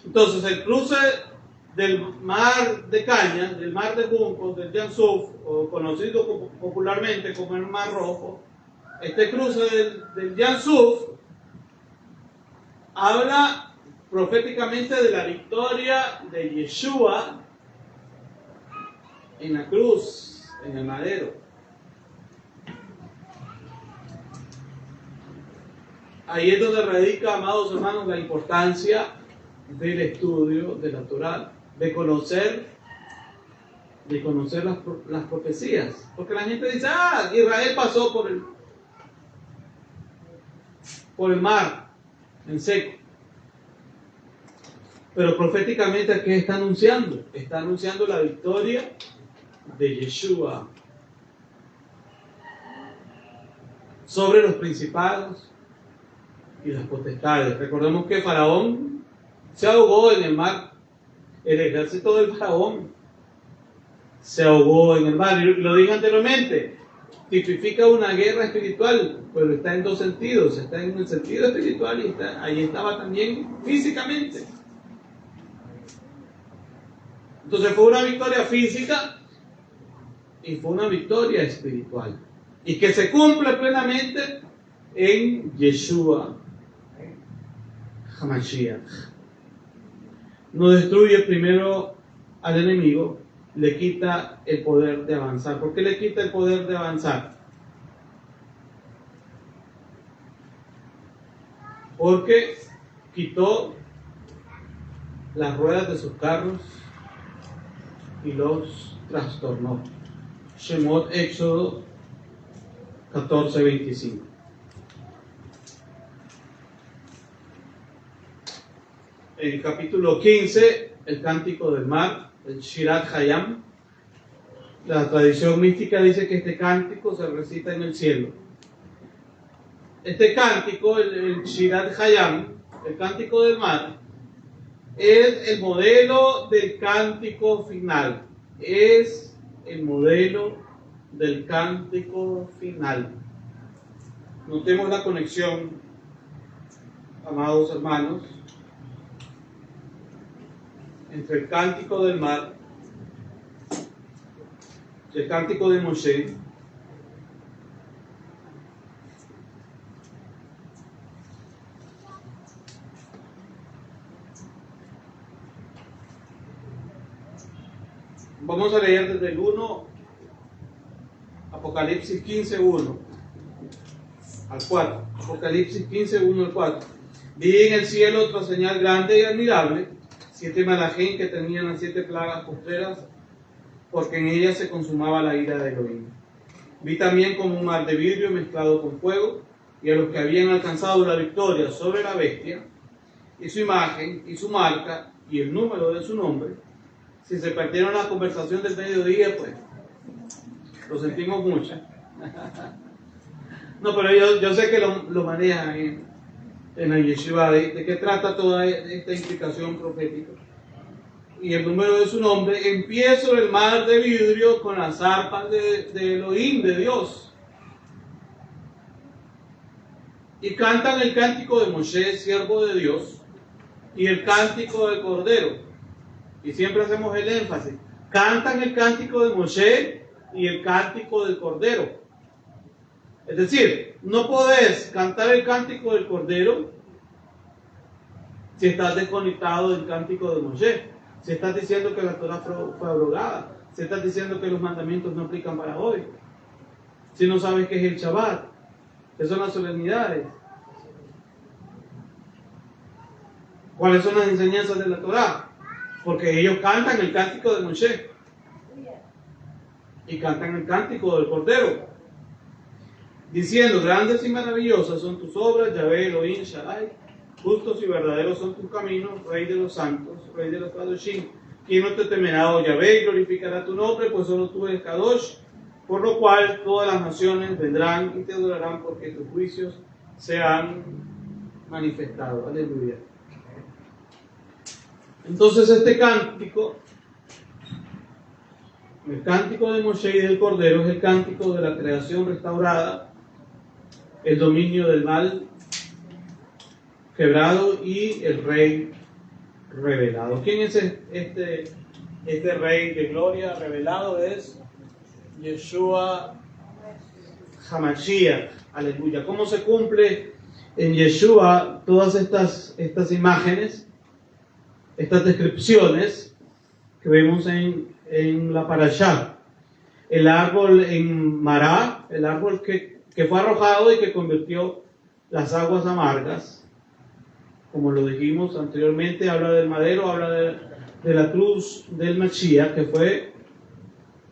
Entonces el cruce del mar de cañas, del mar de juncos, del Yam Suf, o conocido popularmente como el Mar Rojo, este cruce del Yam Suf habla proféticamente de la victoria de Yeshua en la cruz, en el madero. Ahí es donde radica, amados hermanos, la importancia del estudio de la Torá, de conocer las profecías. Porque la gente dice, Israel pasó por el mar en seco. Pero proféticamente, ¿qué está anunciando? Está anunciando la victoria de Yeshua sobre los principados y las potestades. Recordemos que Faraón se ahogó en el mar. El ejército del Faraón se ahogó en el mar. Y lo dije anteriormente, tipifica una guerra espiritual, pero está en dos sentidos. Está en el sentido espiritual y ahí estaba también físicamente. Entonces fue una victoria física y fue una victoria espiritual. Y que se cumple plenamente en Yeshua HaMashiach. No destruye primero al enemigo, le quita el poder de avanzar. ¿Por qué le quita el poder de avanzar? Porque quitó las ruedas de sus carros y los trastornó. Shemot, Éxodo 14:25. En el capítulo 15, el cántico del mar, el Shirat Hayam. La tradición mística dice que este cántico se recita en el cielo. Este cántico, el Shirat Hayam, el cántico del mar, es el modelo del cántico final. Es el modelo del cántico final. Notemos la conexión, amados hermanos, entre el cántico del mar y el cántico de Moshe. Vamos a leer desde el 1, Apocalipsis 15:1 al 4. Apocalipsis 15:1 al 4. Vi en el cielo otra señal grande y admirable, 7 malachim que tenían las 7 plagas postreras, porque en ellas se consumaba la ira de Elohim. Vi también como un mar de vidrio mezclado con fuego, y a los que habían alcanzado la victoria sobre la bestia, y su imagen, y su marca, y el número de su nombre. Si se perdieron la conversación del mediodía, pues lo sentimos mucho. No, pero yo sé que lo manejan en la yeshiva. ¿De qué trata toda esta implicación profética? Y el número de su nombre, en pie sobre el mar de vidrio con las arpas de Elohim, de Dios. Y cantan el cántico de Moshe, siervo de Dios, y el cántico del Cordero. Y siempre hacemos el énfasis. Cantan el cántico de Moshe y el cántico del Cordero. Es decir, no podés cantar el cántico del Cordero si estás desconectado del cántico de Moshe. Si estás diciendo que la Torah fue abrogada. Si estás diciendo que los mandamientos no aplican para hoy. Si no sabes qué es el Shabbat, qué son las solemnidades. ¿Cuáles son las enseñanzas de la Torah? Porque ellos cantan el cántico de Moshe y cantan el cántico del Cordero, diciendo: grandes y maravillosas son tus obras, Yahvé Elohim Shaddai, justos y verdaderos son tus caminos, Rey de los santos, Rey de los Kadoshim. ¿Quién no te temerá, oh Yahvé, y glorificará tu nombre? Pues solo tú eres Kadosh, por lo cual todas las naciones vendrán y te adorarán, porque tus juicios se han manifestado. Aleluya. Entonces este cántico, el cántico de Moshe y del Cordero, es el cántico de la creación restaurada, el dominio del mal quebrado y el Rey revelado. ¿Quién es este Rey de gloria revelado? Es Yeshua Hamashiach. Aleluya. ¿Cómo se cumple en Yeshua todas estas imágenes, estas descripciones que vemos en la parashá? El árbol en Mará, el árbol que fue arrojado y que convirtió las aguas amargas. Como lo dijimos anteriormente, habla del madero, habla de la cruz del Mashiach que fue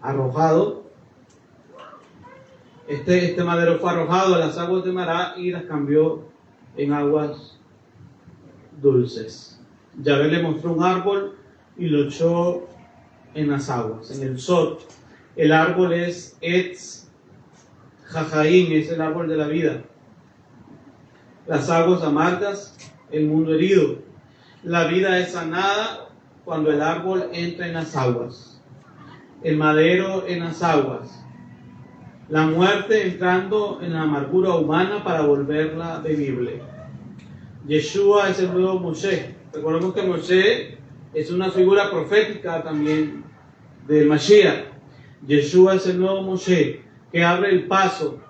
arrojado. Este madero fue arrojado a las aguas de Mará y las cambió en aguas dulces. Yahvé le mostró un árbol y lo echó en las aguas, en el Sot. El árbol es Etz Jajaín, es el árbol de la vida. Las aguas amargas, el mundo herido. La vida es sanada cuando el árbol entra en las aguas. El madero en las aguas. La muerte entrando en la amargura humana para volverla bebible. Yeshua es el nuevo Moshe. Recordemos que Moshe es una figura profética también del Mashiach. Yeshua es el nuevo Moshe que abre el paso,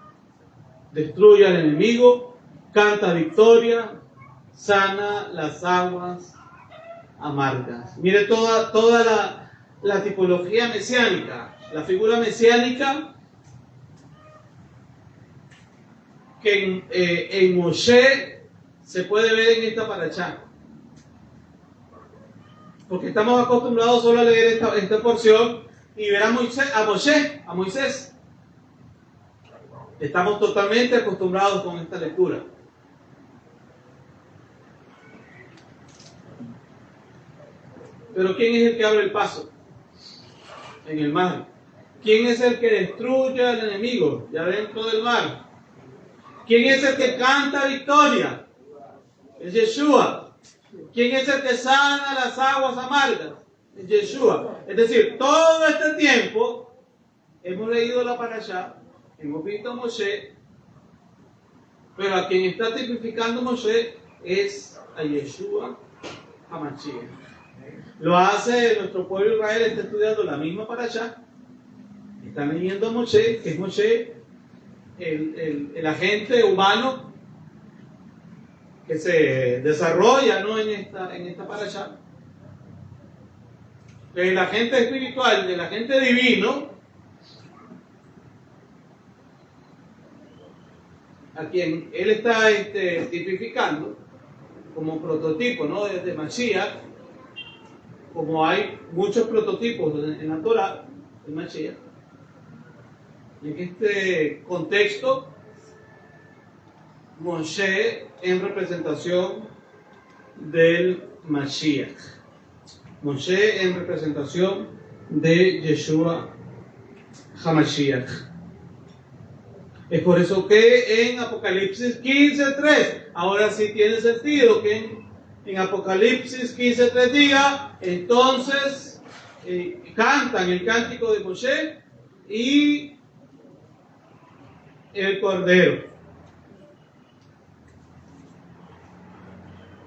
destruye al enemigo, canta victoria, sana las aguas amargas. Mire toda la tipología mesiánica, la figura mesiánica que en Moshe se puede ver en esta parashá. Porque estamos acostumbrados solo a leer esta porción y ver a Moisés. Estamos totalmente acostumbrados con esta lectura. Pero ¿quién es el que abre el paso en el mar? ¿Quién es el que destruye al enemigo ya dentro del mar? ¿Quién es el que canta victoria? Es Yeshua. ¿Quién es el que sana las aguas amargas? Es Yeshua. Es decir, todo este tiempo hemos leído la parashá, hemos visto a Moshe, pero a quien está tipificando Moshe es a Yeshua Hamashiach. Lo hace nuestro pueblo Israel, está estudiando la misma parashá, están leyendo a Moshe, que es Moshe, el agente humano que se desarrolla, ¿no?, en esta parashá. El agente espiritual, el agente divino, a quien él está tipificando como prototipo, ¿no?, desde Mashiach, como hay muchos prototipos en la Torah, el Mashiach. En este contexto, Moshe en representación del Mashiach. Moshe en representación de Yeshua Hamashiach. Es por eso que en Apocalipsis 15:3, ahora sí tiene sentido que en Apocalipsis 15:3 diga, entonces cantan el cántico de Moshe y el Cordero.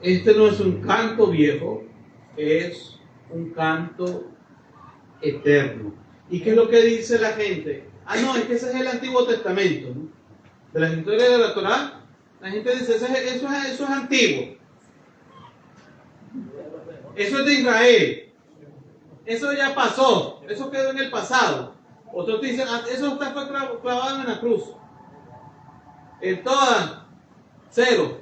Este no es un canto viejo, es un canto eterno. ¿Y qué es lo que dice la gente? No, es que ese es el Antiguo Testamento, ¿no? De las historias de la Torah, la gente dice, eso es antiguo. Eso es de Israel. Eso ya pasó. Eso quedó en el pasado. Otros dicen, eso fue clavado en la cruz. En todas, 0.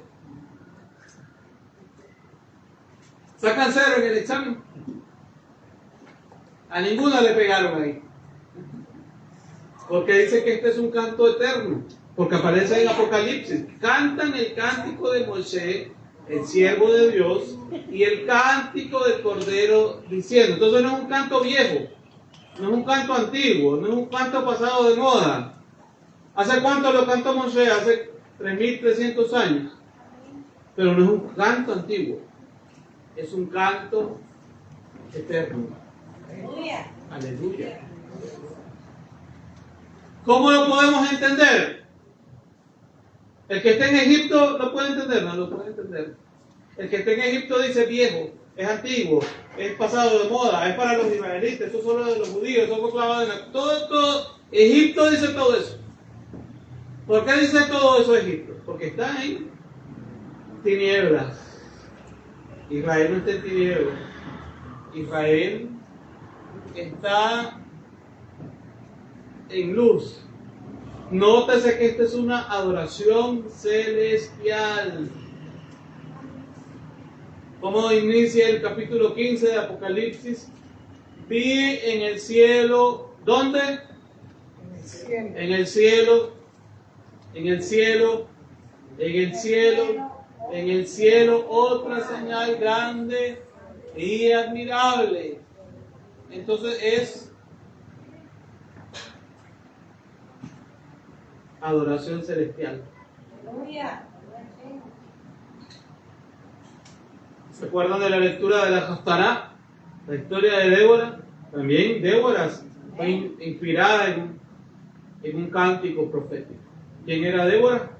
Sacan 0 en el examen. A ninguna le pegaron ahí. Porque dice que este es un canto eterno. Porque aparece en Apocalipsis. Cantan el cántico de Moshe, el siervo de Dios, y el cántico del Cordero diciendo. Entonces no es un canto viejo, no es un canto antiguo, no es un canto pasado de moda. ¿Hace cuánto lo cantó Moshe? Hace 3.300 años. Pero no es un canto antiguo, es un canto eterno. Aleluya. Aleluya. ¿Cómo lo podemos entender? El que está en Egipto lo puede entender, no lo puede entender. El que está en Egipto dice viejo, es antiguo, es pasado de moda, es para los israelitas, eso es solo de los judíos, eso fue clavado en la... Todo, Egipto dice todo eso. ¿Por qué dice todo eso Egipto? Porque está en tinieblas. Israel no está en tinieblas. Israel está en luz. Nótese que esta es una adoración celestial. ¿Cómo inicia el capítulo 15 de Apocalipsis? Vi en el cielo, ¿dónde? En el cielo, en el cielo, en el cielo, en el cielo, otra señal grande y admirable. Entonces es adoración celestial. ¿Se acuerdan de la lectura de la Haftará? La historia de Débora. También Débora fue inspirada en un cántico profético. ¿Quién era Débora?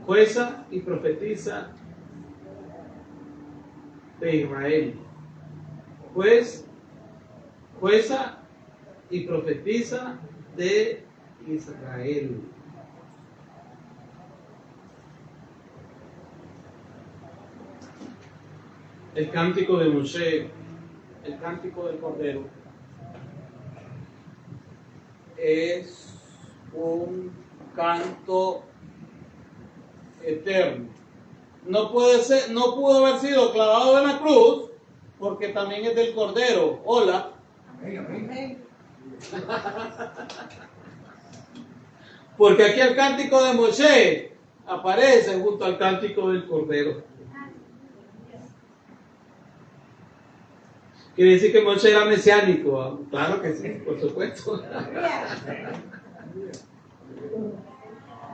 Jueza y profetisa de Israel. Jueza y profetisa de Israel. El cántico de Moshe, el cántico del Cordero, es un canto eterno. No pudo haber sido clavado en la cruz, porque también es del Cordero. Hola. Porque aquí el cántico de Moshe aparece junto al cántico del Cordero. Quiere decir que Moshe era mesiánico. Claro que sí, por supuesto.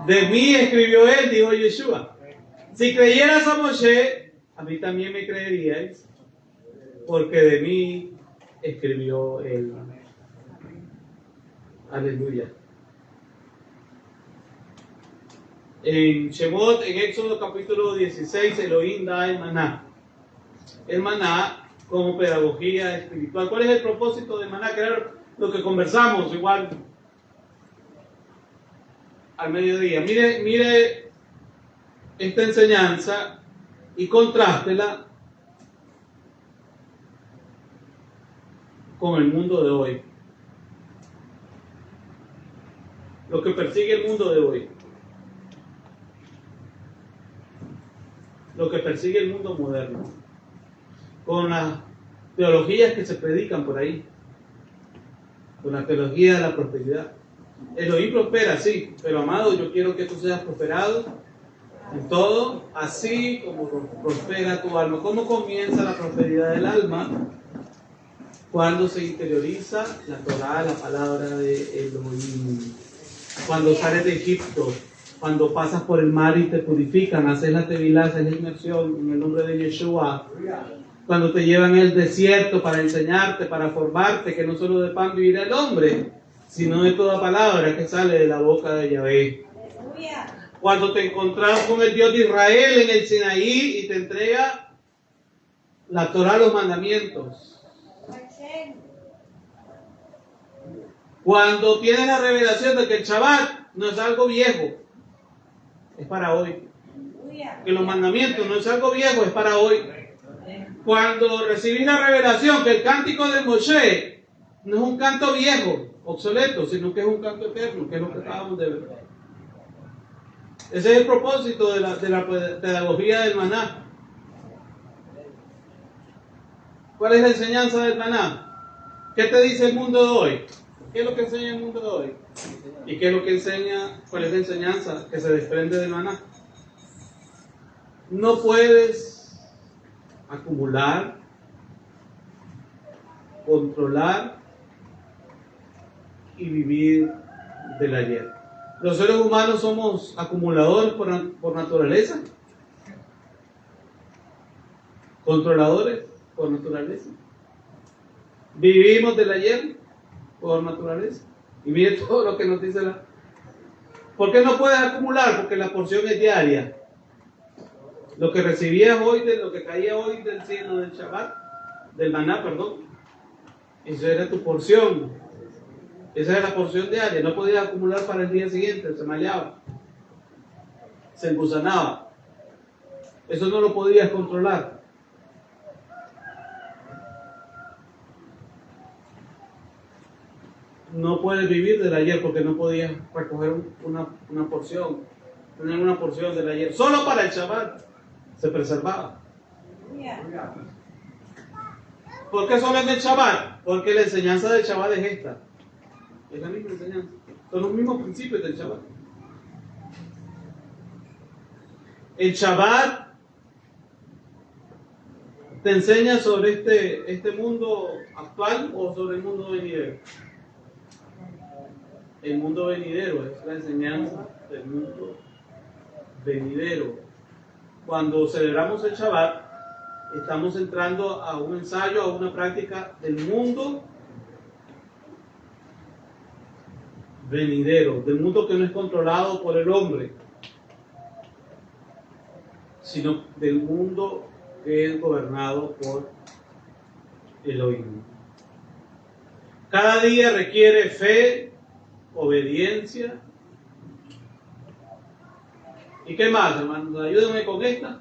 De mí escribió él, dijo Yeshua. Si creyeras a Moshe, a mí también me creeríais, porque de mí escribió él. Aleluya. En Shemot, en Éxodo capítulo 16, Elohim da el maná. El maná como pedagogía espiritual. ¿Cuál es el propósito de maná? Que era lo que conversamos igual al mediodía. Mire esta enseñanza y contrástela con el mundo de hoy. Lo que persigue el mundo de hoy. Lo que persigue el mundo moderno. Con las teologías que se predican por ahí. Con la teología de la prosperidad. Elohim prospera, sí, pero amado, yo quiero que tú seas prosperado en todo, así como prospera tu alma. ¿Cómo comienza la prosperidad del alma? Cuando se interioriza la Torah, la palabra de Elohim. Cuando sales de Egipto, cuando pasas por el mar y te purifican, haces la tevilá, haces la inmersión en el nombre de Yeshua. Cuando te llevan al desierto para enseñarte, para formarte, que no solo de pan vivirá el hombre, sino de toda palabra que sale de la boca de Yahvé. Cuando te encontrás con el Dios de Israel en el Sinaí y te entrega la Torah, los mandamientos. Cuando tienes la revelación de que el Shabbat no es algo viejo, es para hoy. Que los mandamientos no es algo viejo, es para hoy. Cuando recibís la revelación que el cántico de Moshe no es un canto viejo, obsoleto, sino que es un canto eterno, que es lo que acabamos de ver. Ese es el propósito de la pedagogía del maná. ¿Cuál es la enseñanza del maná? ¿Qué te dice el mundo de hoy? ¿Qué es lo que enseña el mundo de hoy? ¿Y qué es lo que enseña? ¿Cuál es la enseñanza que se desprende del maná? No puedes acumular, controlar y vivir del ayer. Los seres humanos somos acumuladores por naturaleza, controladores por naturaleza. Vivimos del ayer por naturaleza. Y mire todo lo que nos dice la... ¿Por qué no puedes acumular? Porque la porción es diaria. Lo que recibías hoy, de lo que caía hoy del cielo del Shabbat, del maná, perdón, esa era tu porción. Esa era la porción diaria. No podías acumular para el día siguiente, se maleaba, se engusanaba. Eso no lo podías controlar. No puedes vivir del ayer porque no podías recoger una porción, tener una porción del ayer. Solo para el Shabbat se preservaba. ¿Por qué solo en el Shabbat? Porque la enseñanza del Shabbat es esta. Es la misma enseñanza. Son los mismos principios del Shabbat. El Shabbat te enseña sobre este mundo actual o sobre el mundo venidero. El mundo venidero es la enseñanza del mundo venidero. Cuando celebramos el Shabbat, estamos entrando a un ensayo, a una práctica del mundo venidero, del mundo que no es controlado por el hombre, sino del mundo que es gobernado por Elohim. Cada día requiere fe, obediencia. ¿Y qué más, hermanos? Ayúdenme con esta.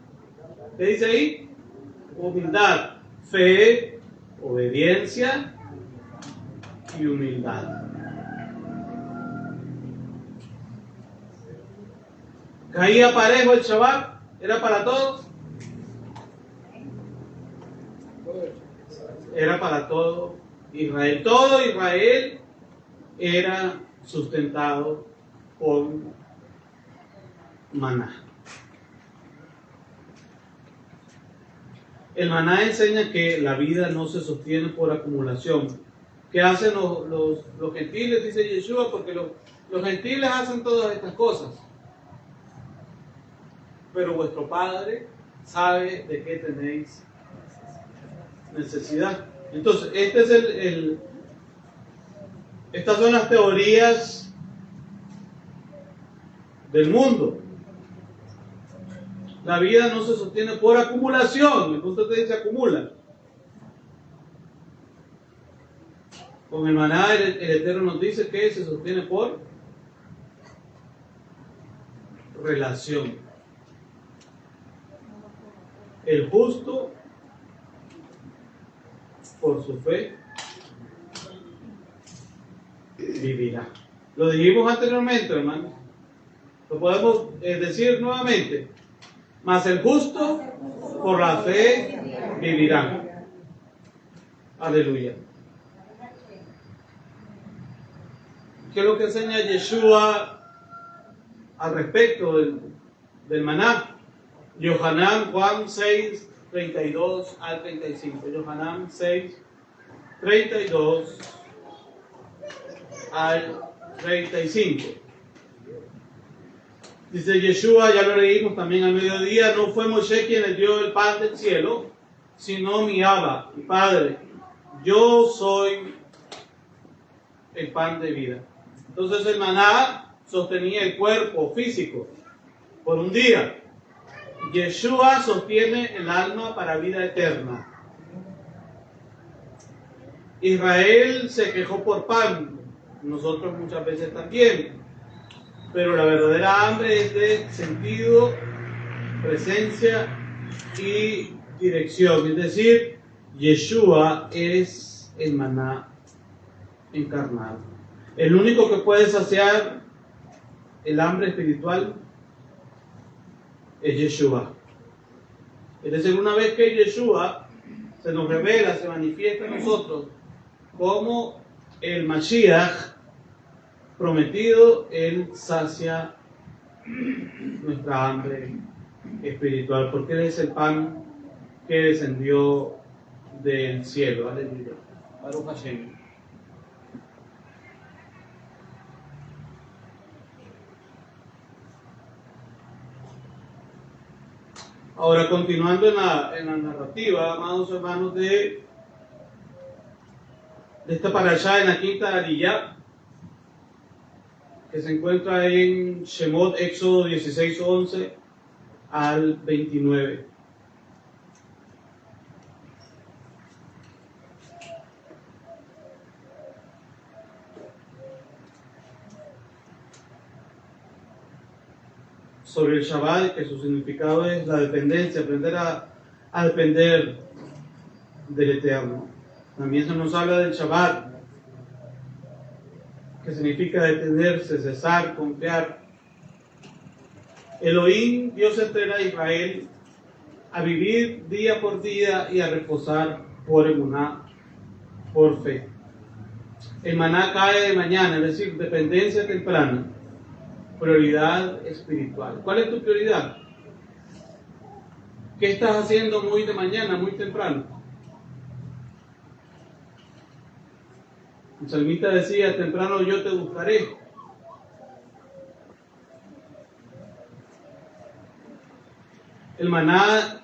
¿Qué dice ahí? Humildad, fe, obediencia y humildad. ¿Caía parejo el Shabbat? ¿Era para todos? Era para todo Israel. Todo Israel era sustentado con maná. El maná enseña que la vida no se sostiene por acumulación. ¿Qué hacen los gentiles? Dice Yeshua, porque los gentiles hacen todas estas cosas. Pero vuestro Padre sabe de qué tenéis necesidad. Entonces, estas son las teorías del mundo. La vida no se sostiene por acumulación. El punto te dice acumula. Con el maná el Eterno nos dice que se sostiene por relación. El justo por su fe vivirá. Lo dijimos anteriormente, hermanos. Lo podemos decir nuevamente. Mas el justo por la fe vivirá. Aleluya. ¿Qué es lo que enseña Yeshua al respecto del maná? Yohanan, Juan 6, 32 al 35. Yohanan 6, 32 al 35. Dice Yeshua, ya lo leímos también al mediodía, no fue Moshe quien le dio el pan del cielo, sino mi Abba, mi Padre. Yo soy el pan de vida. Entonces el maná sostenía el cuerpo físico por un día. Yeshua sostiene el alma para vida eterna. Israel se quejó por pan, nosotros muchas veces también, pero la verdadera hambre es de sentido, presencia y dirección. Es decir, Yeshua es el maná encarnado. El único que puede saciar el hambre espiritual es Yeshua. Es decir, una vez que Yeshua se nos revela, se manifiesta en nosotros como el Mashiach prometido, Él sacia nuestra hambre espiritual, porque Él es el pan que descendió del cielo. Aleluya. Baruch Hashem. Ahora, continuando en la narrativa, amados hermanos, de esta parashá en la quinta Ariyá, que se encuentra en Shemot, Éxodo 16:11 al 29. Sobre el Shabbat, que su significado es la dependencia, aprender a depender del Eterno. También se nos habla del Shabbat, que significa detenerse, cesar, confiar. Elohim, Dios entrena a Israel a vivir día por día y a reposar por emuná, por fe. El maná cae de mañana, es decir, dependencia temprana, prioridad espiritual. ¿Cuál es tu prioridad? ¿Qué estás haciendo muy de mañana, muy temprano? El salmista decía, temprano yo te buscaré. El maná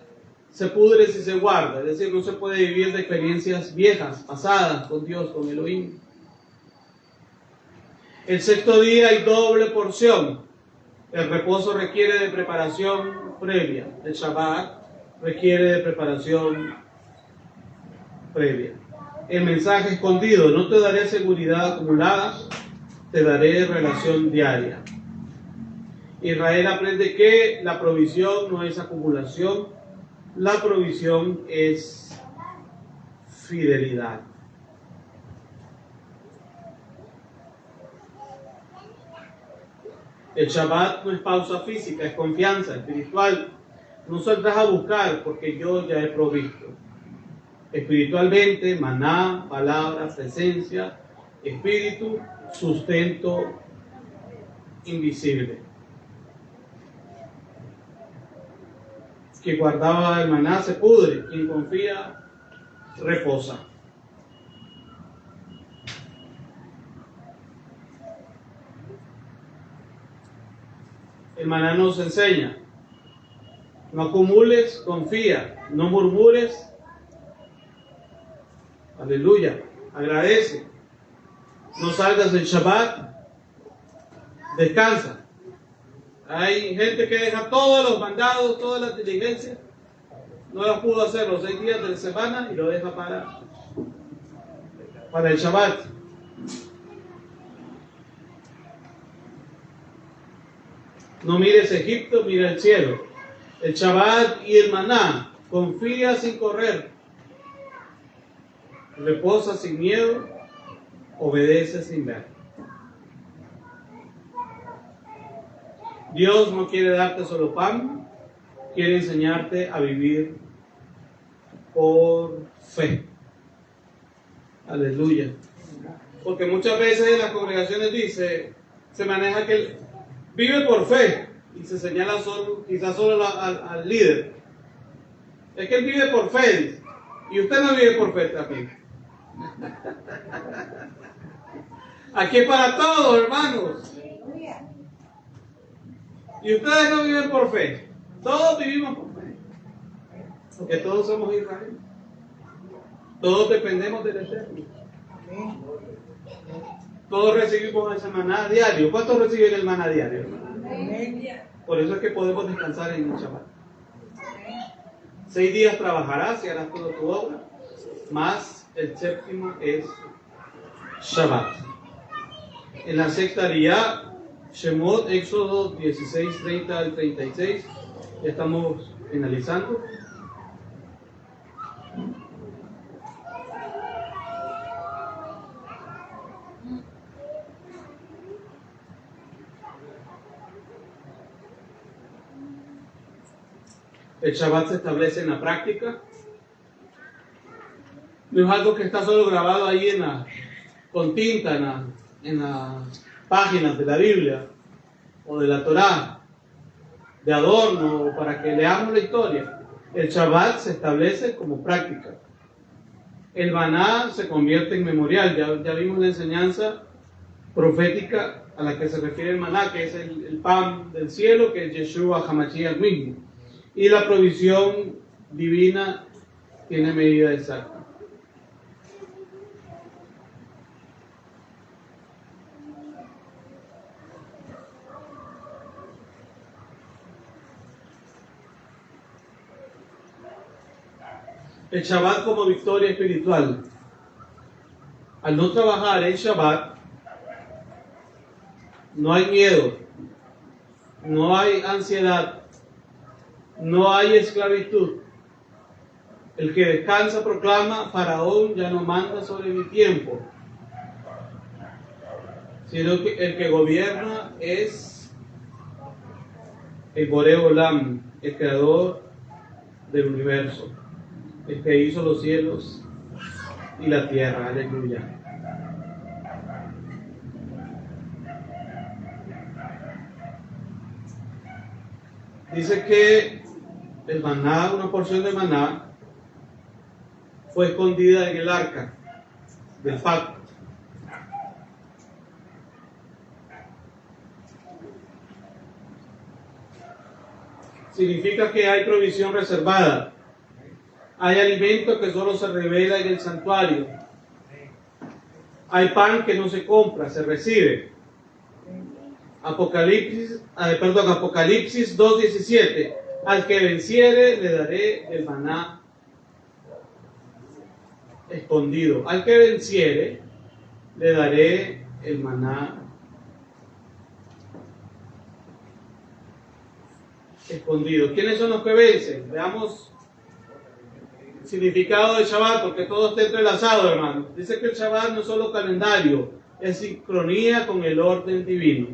se pudre si se guarda, es decir, no se puede vivir de experiencias viejas, pasadas con Dios, con Elohim. El sexto día hay doble porción. El reposo requiere de preparación previa. El Shabbat requiere de preparación previa. El mensaje escondido, no te daré seguridad acumulada, te daré relación diaria. Israel aprende que la provisión no es acumulación, la provisión es fidelidad. El Shabbat no es pausa física, es confianza espiritual. No saldrás a buscar porque yo ya he provisto. Espiritualmente, maná, palabra, presencia, espíritu, sustento invisible. Quien guardaba el maná se pudre, quien confía reposa. El maná nos enseña: no acumules, confía, no murmures, aleluya, agradece, no salgas del Shabbat, descansa. Hay gente que deja todos los mandados, todas las diligencias, no las pudo hacer los 6 días de la semana y lo deja para el Shabbat. No mires Egipto, mira el cielo. El Shabbat y el maná, confía sin correr, reposa sin miedo, obedece sin ver. Dios no quiere darte solo pan, quiere enseñarte a vivir por fe. Aleluya. Porque muchas veces en las congregaciones se maneja que vive por fe y se señala quizás solo al líder. Es que él vive por fe, dice. Y usted no vive por fe también. Aquí es para todos, hermanos. Y ustedes no viven por fe. Todos vivimos por fe. Porque todos somos Israel. Todos dependemos del Eterno. Todos recibimos ese maná diario. ¿Cuántos reciben el maná diario, hermano? Por eso es que podemos descansar en el Shabbat. 6 días trabajarás y harás toda tu obra, más el séptimo es Shabbat. En la sexta día, Shemot, Éxodo 16, 30 al 36, ya estamos finalizando. El Shabbat se establece en la práctica. No es algo que está solo grabado ahí con tinta en las páginas de la Biblia o de la Torá, de adorno o para que leamos la historia. El Shabbat se establece como práctica. El maná se convierte en memorial. Ya vimos la enseñanza profética a la que se refiere el maná, que es el pan del cielo, que es Yeshua HaMashiach mismo. Y la provisión divina tiene medida exacta. El Shabbat como victoria espiritual. Al no trabajar en Shabbat, no hay miedo, no hay ansiedad, no hay esclavitud. El que descansa proclama: Faraón ya no manda sobre mi tiempo, sino que el que gobierna es el Boré Olam, el creador del universo, el que hizo los cielos y la tierra. Aleluya. Dice que el maná, una porción de maná, fue escondida en el arca del pacto. Significa que hay provisión reservada. Hay alimento que solo se revela en el santuario. Hay pan que no se compra, se recibe. Apocalipsis 2:17. Al que venciere le daré el maná escondido. Al que venciere le daré el maná escondido. ¿Quiénes son los que vencen? Veamos el significado del Shabbat, porque todo está entrelazado, hermano. Dice que el Shabbat no es solo calendario, es sincronía con el orden divino.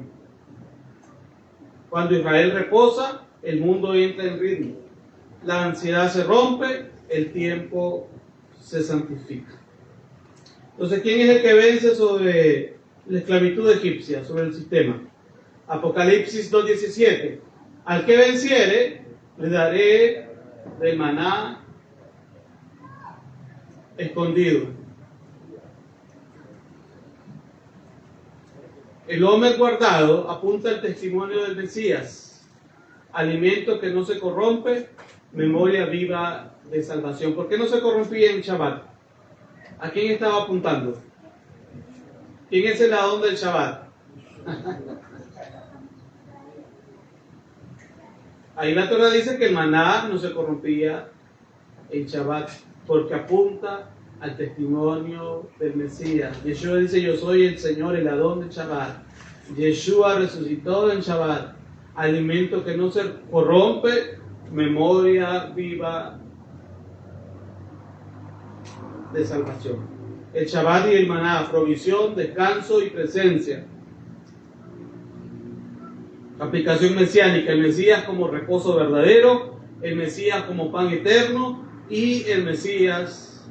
Cuando Israel reposa, el mundo entra en ritmo. La ansiedad se rompe, el tiempo se santifica. Entonces, ¿quién es el que vence sobre la esclavitud egipcia, sobre el sistema? Apocalipsis 2:17. Al que venciere, le daré del maná escondido. El Homer guardado apunta al testimonio del Mesías, alimento que no se corrompe, memoria viva de salvación. ¿Por qué no se corrompía en Shabbat? ¿A quién estaba apuntando? ¿Quién es el Adón del Shabbat? Ahí la Torah dice que el maná no se corrompía en Shabbat, porque apunta al testimonio del Mesías. Yeshua dice: yo soy el Señor, el Adón del Shabbat. Yeshua resucitó en Shabbat, alimento que no se corrompe, memoria viva de salvación. El Shabbat y el maná, provisión, descanso y presencia. Aplicación mesiánica: el Mesías como reposo verdadero, el Mesías como pan eterno y el Mesías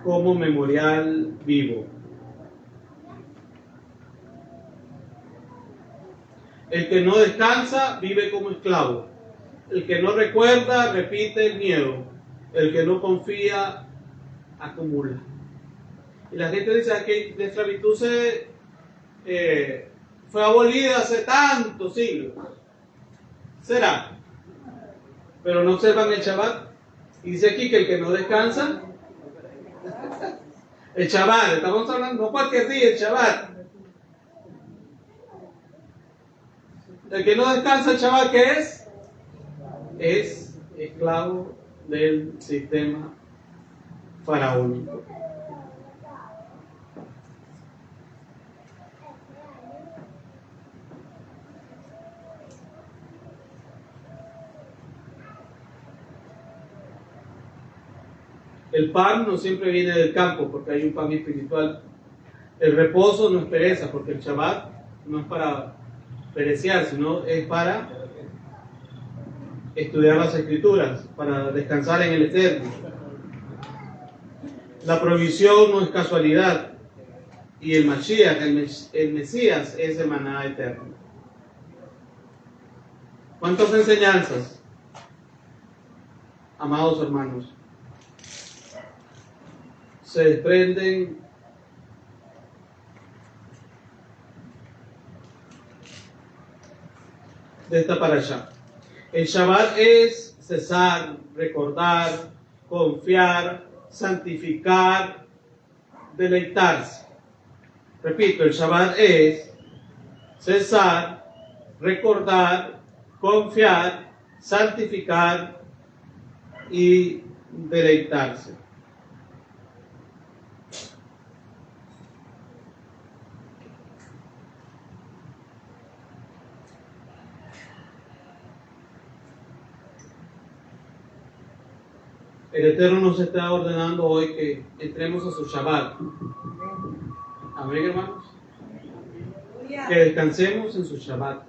como memorial vivo. El que no descansa vive como esclavo. El que no recuerda repite el miedo. El que no confía acumula. Y la gente dice que la esclavitud fue abolida hace tantos siglos. ¿Será? Pero no observan el Shabbat. Y dice aquí que el que no descansa, el Shabbat, estamos hablando, no cualquier día, el Shabbat. El que no descansa el Shabbat, ¿qué es? Es esclavo del sistema faraónico. El pan no siempre viene del campo, porque hay un pan espiritual. El reposo no es pereza, porque el Shabbat no es para perecear, sino es para estudiar las Escrituras, para descansar en el Eterno. La provisión no es casualidad, y el Mashiach, el Mesías, es el maná eterno. ¿Cuántas enseñanzas, amados hermanos, se desprenden de esta parashá? El Shabbat es cesar, recordar, confiar, santificar, deleitarse. Repito, el Shabbat es cesar, recordar, confiar, santificar y deleitarse. El Eterno nos está ordenando hoy que entremos a su Shabbat. Amén, hermanos. Que descansemos en su Shabbat.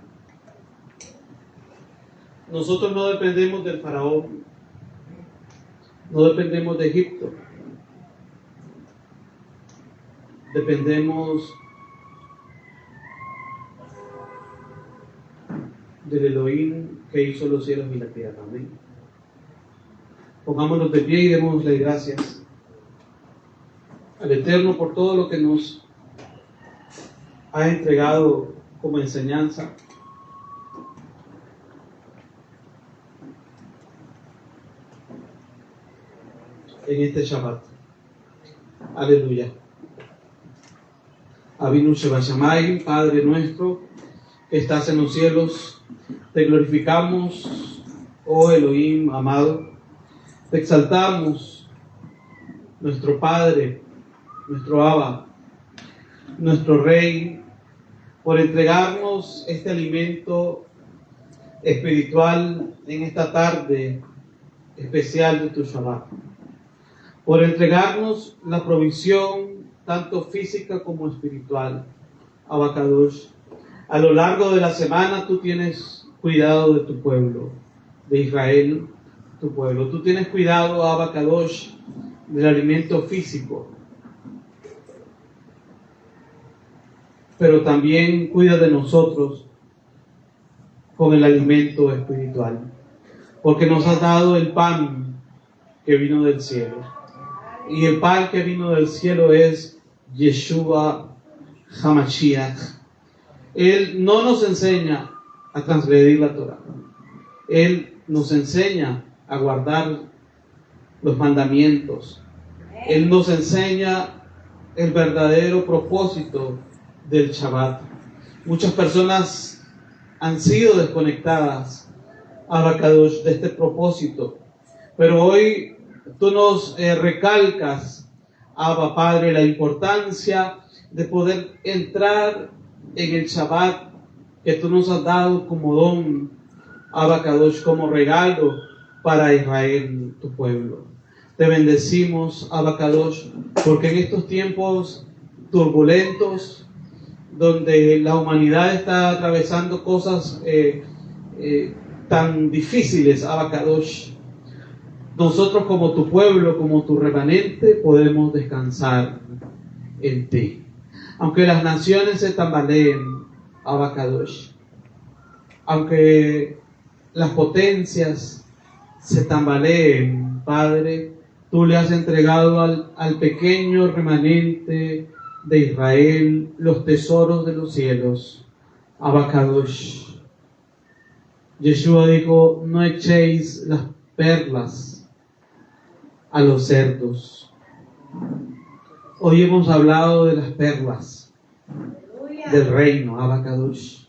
Nosotros no dependemos del faraón, no dependemos de Egipto, dependemos del Elohim que hizo los cielos y la tierra. Amén. Pongámonos de pie y démosle gracias al Eterno por todo lo que nos ha entregado como enseñanza. En este Shabbat. Aleluya. Avinu Sheba Shamayim, Padre nuestro que estás en los cielos, te glorificamos, oh Elohim amado, te exaltamos, nuestro Padre, nuestro Abba, nuestro Rey, por entregarnos este alimento espiritual en esta tarde especial de tu Shabbat, por entregarnos la provisión tanto física como espiritual. Abacadosh, a lo largo de la semana tú tienes cuidado de tu pueblo, de Israel, tu pueblo. Tú tienes cuidado, Abacadosh, del alimento físico, pero también cuida de nosotros con el alimento espiritual, porque nos has dado el pan que vino del cielo. Y el pan que vino del cielo es Yeshua HaMashiach. Él no nos enseña a transgredir la Torah. Él nos enseña a guardar los mandamientos. Él nos enseña el verdadero propósito del Shabbat. Muchas personas han sido desconectadas, Abacadosh, de este propósito. Pero hoy tú nos recalcas, Abba Padre, la importancia de poder entrar en el Shabbat que tú nos has dado como don, Abacadosh, como regalo para Israel, tu pueblo. Te bendecimos, Abacadosh, porque en estos tiempos turbulentos, donde la humanidad está atravesando cosas tan difíciles, Abacadosh, nosotros como tu pueblo, como tu remanente, podemos descansar en ti. Aunque las naciones se tambaleen, Abacadosh, aunque las potencias se tambaleen, Padre, tú le has entregado al pequeño remanente de Israel los tesoros de los cielos, Abacadosh. Yeshua dijo, no echéis las perlas a los cerdos. Hoy hemos hablado de las perlas del reino, Abacadosh.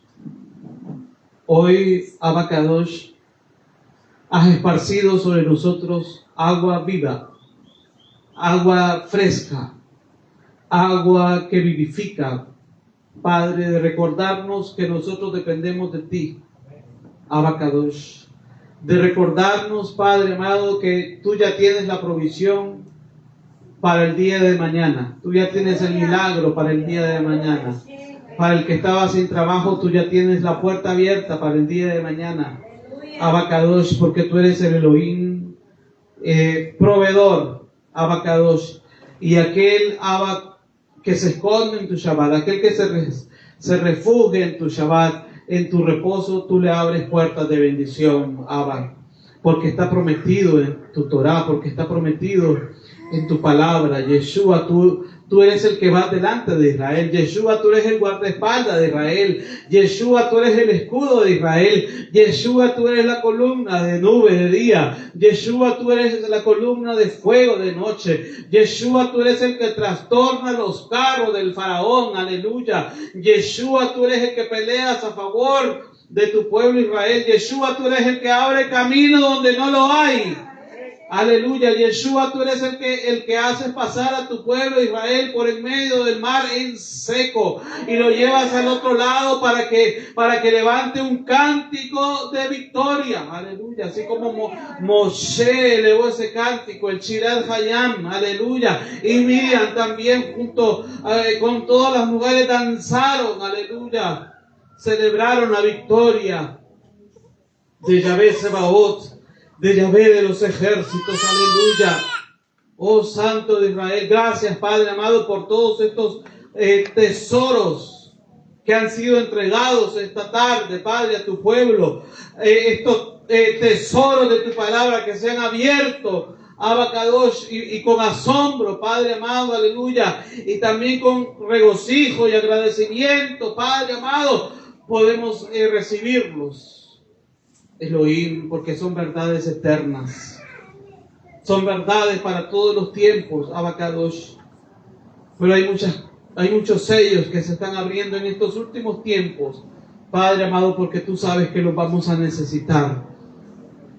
Hoy, Abacadosh, has esparcido sobre nosotros agua viva, agua fresca, agua que vivifica, Padre, de recordarnos que nosotros dependemos de ti, Abacadosh, de recordarnos, Padre amado, que tú ya tienes la provisión para el día de mañana, tú ya tienes el milagro para el día de mañana. Para el que estaba sin trabajo, tú ya tienes la puerta abierta para el día de mañana, Abacadosh, porque tú eres el Elohim proveedor, Abacadosh, y aquel que se esconde en tu Shabbat, aquel que se refugia en tu Shabbat, en tu reposo, tú le abres puertas de bendición, Abba, porque está prometido en tu Torah, porque está prometido en tu palabra. Yeshua, tú eres el que va delante de Israel. Yeshua, tú eres el guardaespaldas de Israel. Yeshua, tú eres el escudo de Israel. Yeshua, tú eres la columna de nube de día. Yeshua, tú eres la columna de fuego de noche. Yeshua, tú eres el que trastorna los carros del faraón. Aleluya. Yeshua, tú eres el que peleas a favor de tu pueblo Israel. Yeshua, tú eres el que abre camino donde no lo hay. Aleluya, Yeshua, tú eres el que haces pasar a tu pueblo Israel por en medio del mar en seco y lo llevas al otro lado para que levante un cántico de victoria. Aleluya, así como Moshe elevó ese cántico, el Shirat Hayam, aleluya, y Miriam también junto con todas las mujeres danzaron, aleluya, celebraron la victoria de Yahvé Sebaot, de Yahvé de los ejércitos, aleluya. Oh Santo de Israel, gracias Padre amado por todos estos tesoros que han sido entregados esta tarde, Padre, a tu pueblo. Estos tesoros de tu palabra que se han abierto, Abacadosh, y con asombro, Padre amado, aleluya. Y también con regocijo y agradecimiento, Padre amado, podemos recibirlos. Elohim, porque son verdades eternas, son verdades para todos los tiempos, Abacadosh. Pero hay muchos sellos que se están abriendo en estos últimos tiempos, Padre amado, porque tú sabes que los vamos a necesitar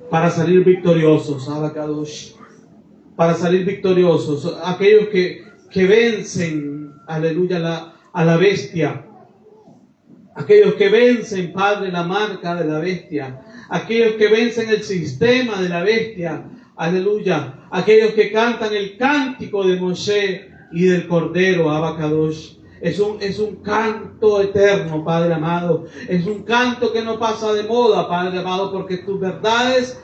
para salir victoriosos, Abacadosh, para salir victoriosos, aquellos que vencen, aleluya, a la bestia. Aquellos que vencen, Padre, la marca de la bestia. Aquellos que vencen el sistema de la bestia. Aleluya. Aquellos que cantan el cántico de Moshe y del Cordero, Abacadosh. Es un canto eterno, Padre amado. Es un canto que no pasa de moda, Padre amado, porque tus verdades,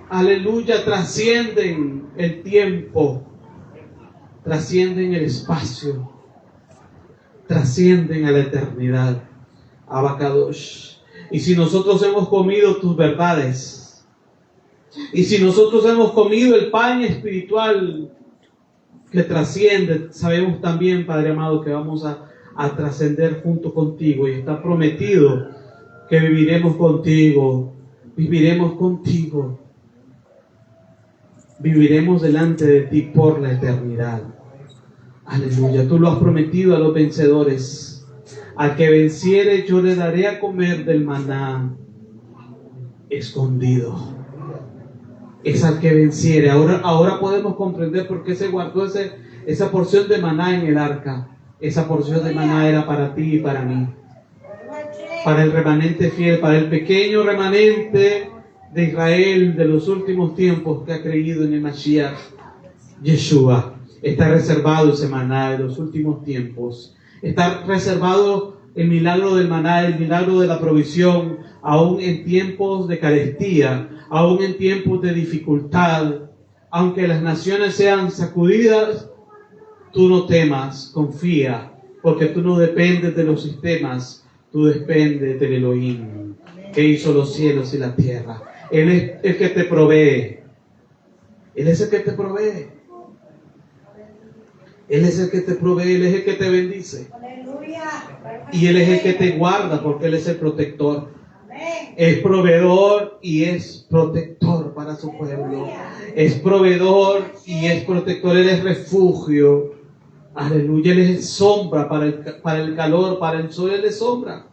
aleluya, trascienden el tiempo. Trascienden el espacio. Trascienden a la eternidad. Abacadosh. Y si nosotros hemos comido tus verdades, y si nosotros hemos comido el pan espiritual que trasciende, sabemos también, Padre amado, que vamos a trascender junto contigo, y está prometido que viviremos contigo, viviremos delante de ti por la eternidad. Aleluya, tú lo has prometido a los vencedores. Al que venciere yo le daré a comer del maná escondido. Es al que venciere. Ahora podemos comprender por qué se guardó esa porción de maná en el arca. Esa porción de maná era para ti y para mí. Para el remanente fiel, para el pequeño remanente de Israel de los últimos tiempos que ha creído en el Mashiach, Yeshua. Está reservado ese maná de los últimos tiempos. Está reservado el milagro del maná, el milagro de la provisión, aún en tiempos de carestía, aún en tiempos de dificultad. Aunque las naciones sean sacudidas, tú no temas, confía, porque tú no dependes de los sistemas, tú dependes del Elohim, que hizo los cielos y la tierra. Él es el que te provee. Él es el que te provee. Él es el que te provee, Él es el que te bendice. Y Él es el que te guarda, porque Él es el protector. Es proveedor y es protector para su pueblo. Es proveedor y es protector. Él es refugio. Aleluya. Él es sombra para el calor, para el sol Él es sombra.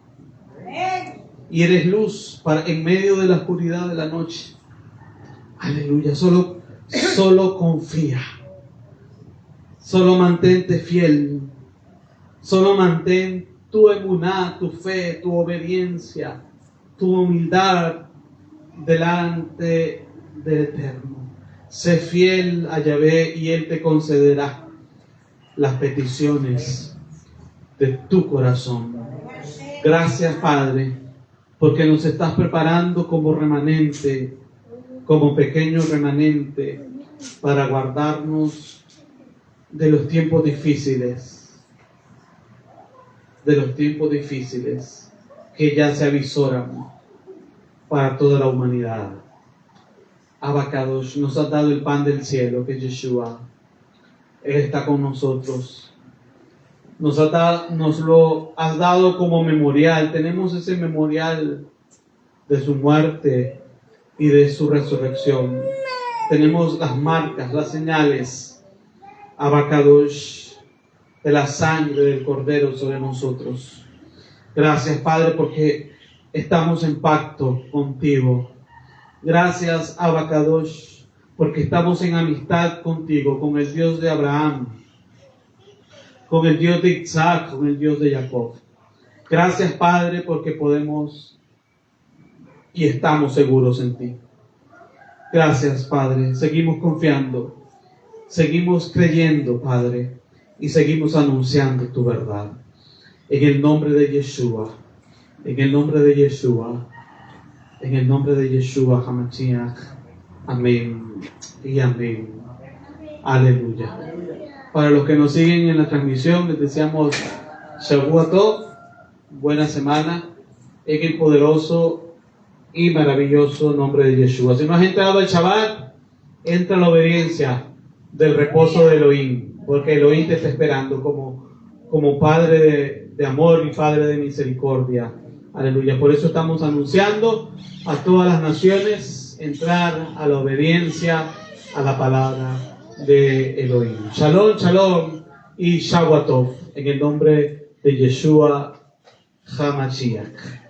Y Él es luz en medio de la oscuridad de la noche. Aleluya. Solo confía. Solo mantente fiel. Solo mantén tu emuná, tu fe, tu obediencia, tu humildad delante del Eterno. Sé fiel a Yahvé y Él te concederá las peticiones de tu corazón. Gracias, Padre, porque nos estás preparando como remanente, como pequeño remanente, para guardarnos de los tiempos difíciles, que ya se avisoran para toda la humanidad. Abacadosh, nos has dado el pan del cielo, que es Yeshua. Él está con nosotros. Nos lo has dado como memorial. Tenemos ese memorial de su muerte y de su resurrección. Tenemos las marcas, las señales, Abacadosh, de la sangre del Cordero sobre nosotros. Gracias, Padre, porque estamos en pacto contigo. Gracias, Abacadosh, porque estamos en amistad contigo, con el Dios de Abraham, con el Dios de Isaac, con el Dios de Jacob. Gracias, Padre, porque podemos y estamos seguros en ti. Gracias, Padre. Seguimos confiando, seguimos creyendo, Padre, y seguimos anunciando tu verdad. En el nombre de Yeshua, en el nombre de Yeshua, en el nombre de Yeshua HaMashiach. Amén y amén. Aleluya. Para los que nos siguen en la transmisión, les deseamos Shavua Tov, buena semana, en el poderoso y maravilloso nombre de Yeshua. Si no has entrado al Shabbat, entra en la obediencia del reposo de Elohim, porque Elohim te está esperando como Padre de amor y Padre de misericordia. Aleluya. Por eso estamos anunciando a todas las naciones entrar a la obediencia a la palabra de Elohim. Shalom, shalom y Shavua Tov, en el nombre de Yeshua HaMashiach.